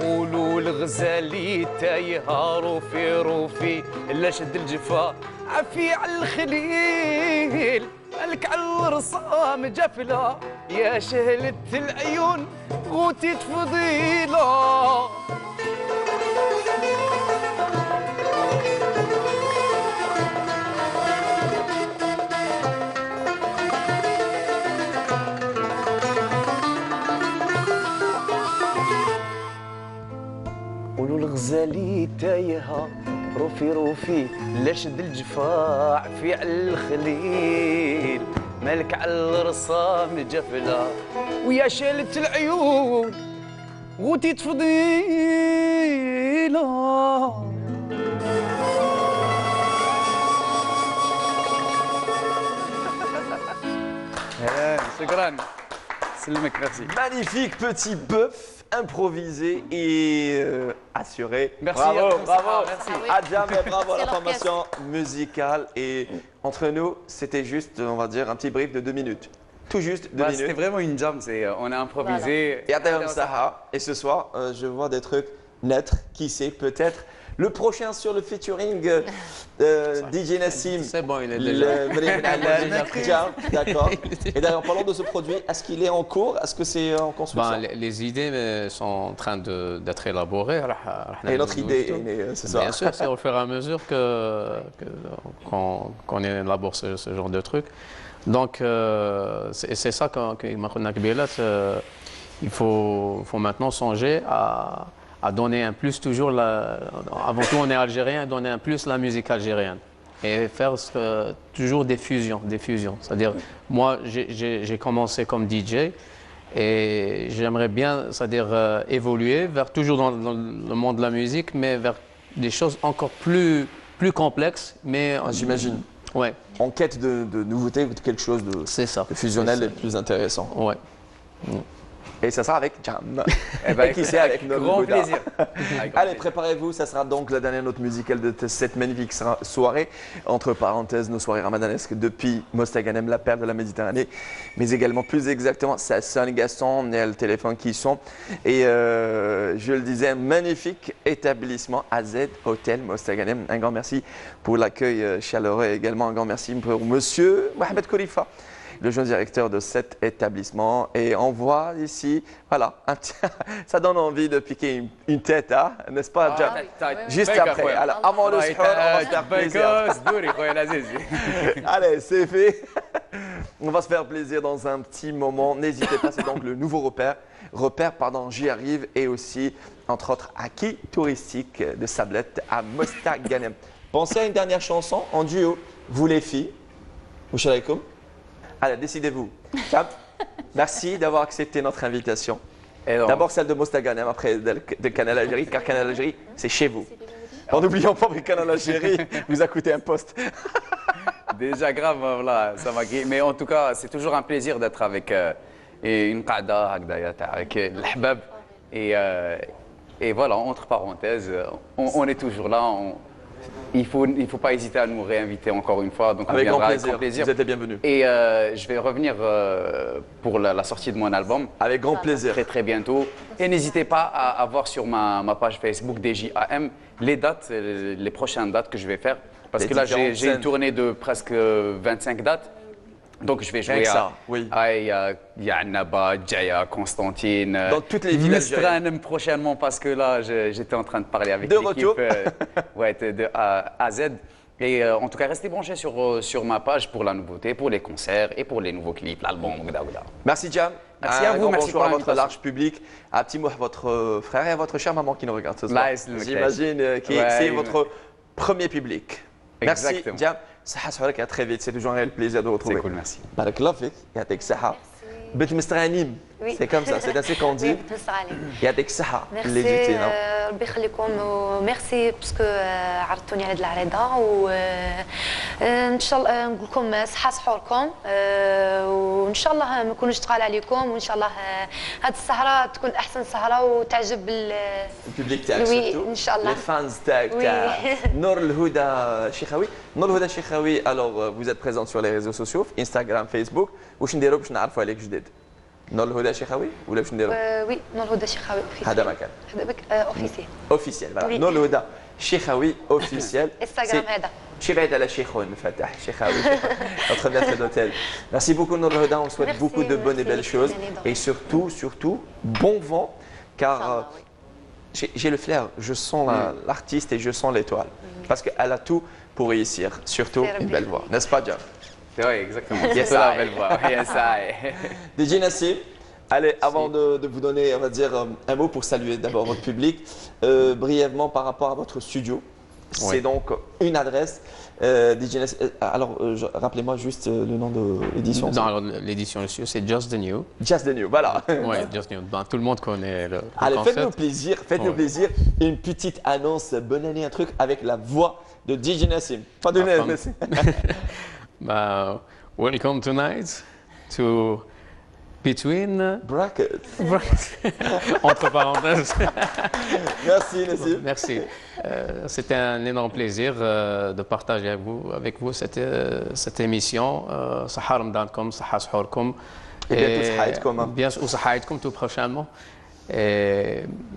قولوا الغزالي تايهة روفي روفي لا شد الجفا عفي على الخليل مالك على الرصام جفلة يا شهلة العيون غوتي تفضيلة. قولوا الغزالي تايهة روفي روفي لا شد الجفاع في على الخليل مالك على الرصام جفلة ويا شالة العيون غوتي تفضيلة. شكرا سلمك merci. Magnifique petit bœuf improvisé et assuré. Merci. Bravo, bravo. Merci. À jamais, bravo à la formation musicale. Et entre nous, c'était juste, on va dire, un petit brief de 2 minutes. Tout juste 2 minutes. C'était vraiment une jam, on a improvisé. Voilà. Et ce soir, je vois des trucs naître, qui sait, peut-être. Le prochain sur le featuring DJ Nassim. C'est bon, il est déjà. D'accord. Et d'ailleurs, parlons de ce produit. Est-ce qu'il est en cours? Est-ce que c'est en construction? Les idées sont en train d'être élaborées. Et notre idée, c'est ça. Bien sûr, c'est au fur et à mesure qu'on élabore ce genre de trucs. Donc, c'est ça il faut maintenant songer à donner un plus toujours, avant tout on est algérien, donner un plus la musique algérienne et faire toujours des fusions. C'est-à-dire, moi j'ai commencé comme DJ et j'aimerais bien, c'est-à-dire évoluer vers toujours dans le monde de la musique, mais vers des choses encore plus complexes. Mais j'imagine. Ouais. En quête de nouveautés, de quelque chose de fusionnel et plus intéressant. Ouais. Et ça sera avec Jam. Et qui sait, avec grand plaisir. Allez, préparez-vous, ça sera donc la dernière note musicale de cette magnifique soirée. Entre parenthèses, nos soirées ramadanesques depuis Mostaganem, la perle de la Méditerranée. Mais également, plus exactement, Sasson, Gaston, et le téléphone qui sont. Et je le disais, un magnifique établissement AZ Hôtel Mostaganem. Un grand merci pour l'accueil chaleureux et également un grand merci pour monsieur Mohamed Kourifa, le jeune directeur de cet établissement. Et on voit ici, voilà, ça donne envie de piquer une tête, hein, n'est-ce pas, Jam? Juste après, alors, avant le sport, on va se faire plaisir. Allez, c'est fait. On va se faire plaisir dans un petit moment. N'hésitez pas, c'est donc le nouveau repère, j'y arrive, et aussi, entre autres, acquis touristiques de Sablette à Mostaganem. Pensez à une dernière chanson en duo, vous les filles. Mouchal alaikum. Allez, décidez-vous. Merci d'avoir accepté notre invitation. D'abord celle de Mostaganem, après de Canal Algérie, car Canal Algérie, c'est chez vous. En n'oubliant pas que Canal Algérie vous a coûté un poste. déjà grave, voilà, ça m'a grillé. Mais en tout cas, c'est toujours un plaisir d'être avec une qada avec l'ahbab. Et voilà, entre parenthèses, on est toujours là. Il faut pas hésiter à nous réinviter encore une fois. Donc avec grand plaisir. Vous êtes les bienvenus. Et je vais revenir pour la sortie de mon album. Avec grand plaisir. Très très bientôt. Et n'hésitez pas à voir sur ma page Facebook DJAM les dates, les prochaines dates que je vais faire. Parce que là, j'ai une tournée de presque 25 dates. Donc je vais jouer à Annaba, Djaya, Constantine. Dans toutes les villes algériennes prochainement parce que là j'étais en train de parler avec l'équipe de A à Z. Et en tout cas, restez branchés sur ma page pour la nouveauté, pour les concerts et pour les nouveaux clips, l'album. Merci Jam. Merci à vous, merci bonjour à votre large public. Un petit mot à votre frère et à votre chère maman qui nous regarde ce soir. J'imagine que c'est votre premier public. Merci Jam. صحة صحورك très vite, c'est toujours un réel plaisir de vous retrouver. C'est cool, merci. بارك الله فيك يعطيك الصحة. بنت مستغانم. C'est comme ça, c'est ainsi qu'on dit. يعطيك الصحة اللي جيتينا. ربي يخليكم وميرسي باسكو عرضتوني على هذه العريضة وان شاء الله نقول لكم صحة سحوركم وان شاء الله ما نكونوش ثقال عليكم وان شاء الله هذه السهرة تكون احسن سهرة وتعجب الببليك تاعك ان شاء الله. Les fans تاعك نور الهدى شيخاوي. نور الهدى شيخاوي. Alors vous êtes présente sur les réseaux sociaux, Instagram, Facebook. واش نديروا باش نعرفوا عليك جديد؟ نور الهدى شيخاوي ولا باش نديروا؟ وي نور الهدى شيخاوي هذا مكان. هذا اوفيسيال. اوفيسيال فوالا نور الهدى شيخاوي اوفيسيال. انستغرام هذا. شي بعيد على شيخون فتح شيخاوي. Notre maître d'hôtel. Merci beaucoup Nour الهدى, on souhaite beaucoup de bonnes et belles choses et surtout bon vent car j'ai le flair, je sens l'artiste et je sens l'étoile parce qu'elle a tout pour réussir, surtout une belle voix, n'est-ce pas Jam? Oui, exactement. C'est la belle voix. DJ Nassim, allez, avant de vous donner, on va dire, un mot pour saluer d'abord votre public, brièvement par rapport à votre studio. C'est donc une adresse. DJ Nassim, alors, rappelez-moi juste le nom de l'édition. Non, alors l'édition c'est Just the New. Just the New, voilà. Oui, Just the New. Ben, tout le monde connaît le allez, faites-nous plaisir, une petite annonce, bonne année, un truc avec la voix de DJ Nassim. Pas de Nassim. Welcome tonight to Between Brackets. Entre parenthèses. Merci Nassim. Merci. C'était un énorme plaisir de partager avec vous cette émission. صحة رمضانكم, صحة سحوركم. Et bientôt صحايتكم. Bien sûr, وصحايتكم tout prochainement.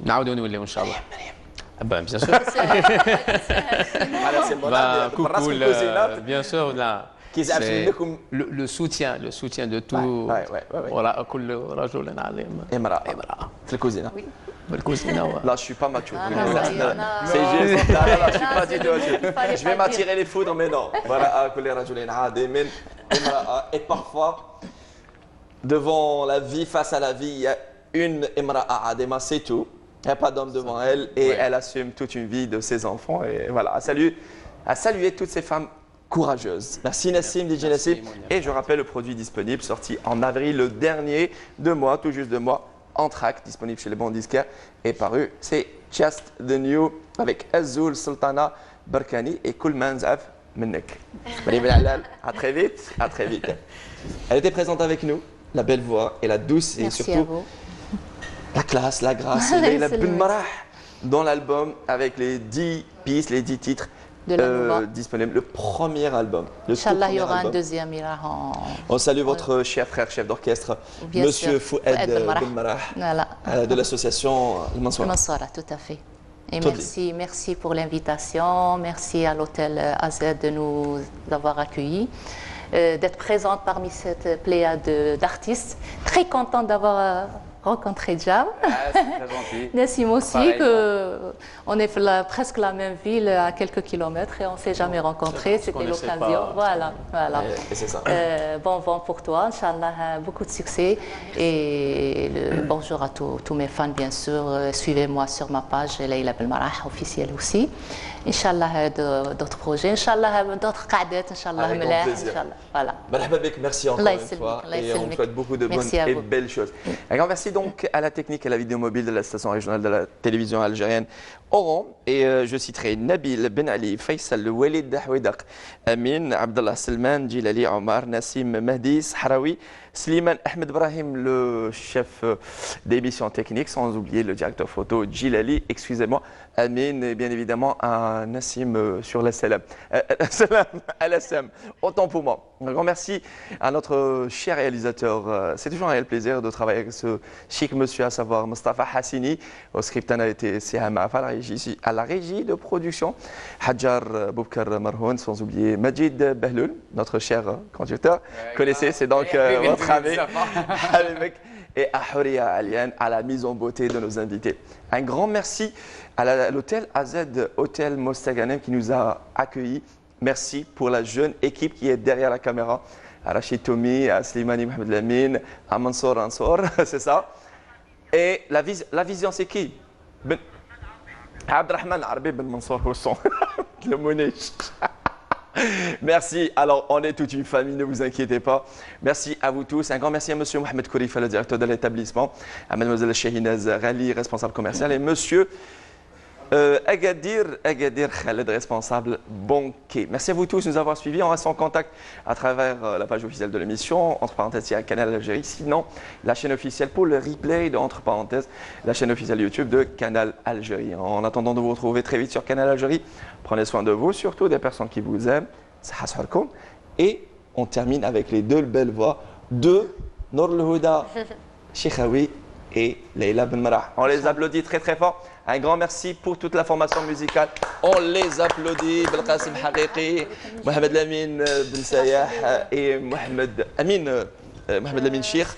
نعاودوا نوليو إن شاء الله. Ben, bien sûr. Coucou, bien sûr, là. Le soutien de tout. Voilà, كل رجل عليم. امرأة. في الكوزينة. Oui. Là, je suis pas macho. C'est juste. Là, je suis pas du tout. Je vais m'attirer les foudres, mais non. Voilà, كل رجل عادم. Et parfois, devant la vie, face à la vie, il y a une امرأة عادمة, c'est tout. Il n'y a pas d'homme devant elle et elle assume toute une vie de ses enfants. Et voilà, à saluer toutes ces femmes courageuses. Merci Nassim, DJ Nassim. Et je rappelle le produit disponible, sorti en avril le dernier tout juste 2 mois, en track, disponible chez les bons disquaires et paru. C'est Just the New avec Azul, Sultana, Barkani et Kulman Zaf Mennek. À très vite. Elle était présente avec nous, la belle voix et la douce et merci surtout la classe, la grâce, Leïla Ben Marah dans l'album avec les 10 pistes, les 10 titres disponibles. Le premier album. Inch'Allah, il y aura un deuxième. On salue votre cher frère, chef d'orchestre, Monsieur Fouad Ben Marah, de l'association Al-Mansoura. Al-Mansoura, tout à fait. Et merci pour l'invitation. Merci à l'hôtel AZ de nous avoir accueillis, d'être présente parmi cette pléiade d'artistes. Très contente d'avoir rencontré Jam. C'est très gentil. Nassim aussi, on est presque la même ville à quelques kilomètres et on ne s'est jamais rencontrés. C'était l'occasion. Voilà. Et c'est ça. Bon vent pour toi, Inch'Allah, beaucoup de succès. Et bonjour à tous mes fans, bien sûr. Suivez-moi sur ma page, Leïla Ben Marah, officielle aussi. Inch'Allah, d'autres projets, Inch'Allah, d'autres qa'adat, Inch'Allah, voilà. Merci encore une fois et on souhaite beaucoup de bonnes et belles choses. Un grand merci donc à la technique et à la vidéo mobile de la station régionale de la télévision algérienne. auront, et je citerai Nabil Ben Ali, Faisal Walid Dahouidak, Amin, Abdallah Salman, Djilali Omar, Nassim Mahdi, Sahraoui, Slimane Ahmed Brahim, le chef d'émission technique, sans oublier le directeur photo Djilali, excusez-moi, Amin, et bien évidemment Nassim sur la Salam. Salam à la Sam, autant pour moi. Un grand merci à notre cher réalisateur. C'est toujours un réel plaisir de travailler avec ce chic monsieur, à savoir Mustafa Hassini. Au script, on a été CMA à la régie de production. Hadjar Boubkar Marhoun, sans oublier Majid Bahloul, notre cher conducteur. Connaissez, c'est donc votre ami. Et à Houria Alian, à la mise en beauté de nos invités. Un grand merci à l'hôtel AZ Hôtel Mostaganem qui nous a accueillis. Merci pour la jeune équipe qui est derrière la caméra. À Rachid Toumi, à Slimani Mohamed Lamine, à Mansour Ansor, c'est ça. Et la vision, c'est qui? Abdrahman Arbi Ben Mansour Housson, le Mouniche. Merci. Alors, on est toute une famille, ne vous inquiétez pas. Merci à vous tous. Un grand merci à monsieur Mohamed Kourifa, le directeur de l'établissement, à mademoiselle Shahinaz Ghali, responsable commercial, et monsieur Agadir Khaled, responsable banquier. Merci à vous tous de nous avoir suivis. On reste en contact à travers la page officielle de l'émission, entre parenthèses, il y a Canal Algérie. Sinon, la chaîne officielle pour le replay de entre parenthèses, la chaîne officielle YouTube de Canal Algérie. En attendant de vous retrouver très vite sur Canal Algérie, prenez soin de vous, surtout des personnes qui vous aiment. Et on termine avec les deux belles voix de Nour Houda Cheikhaoui et Leila Ben Marah. On les applaudit très très fort. Un grand merci pour toute la formation musicale. On les applaudit. Belqasim Haqiqi, Mohamed Lamine Ben Sayah et Mohamed Lamine Cheikh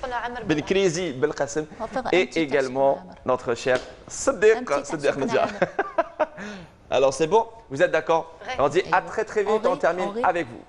Ben Krizi Belqasim. Et également notre cher Siddiq Medja. Alors c'est bon? Vous êtes d'accord? On dit à très très vite. On termine avec vous.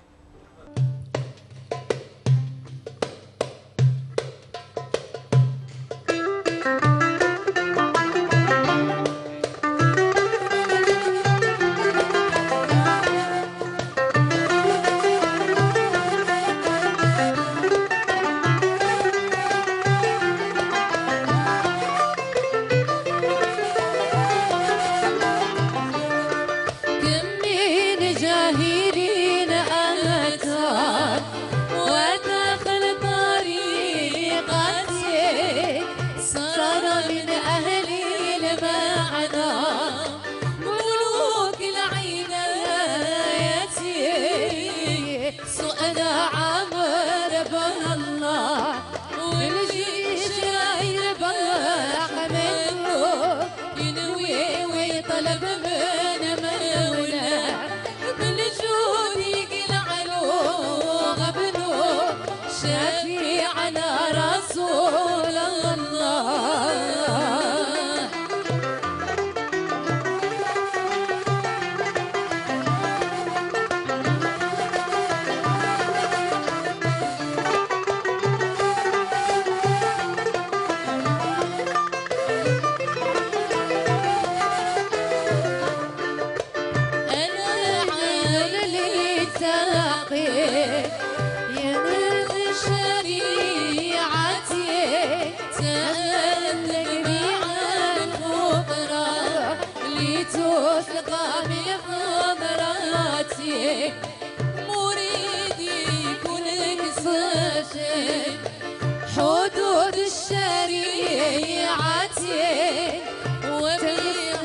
حدود الشريعة وتغيير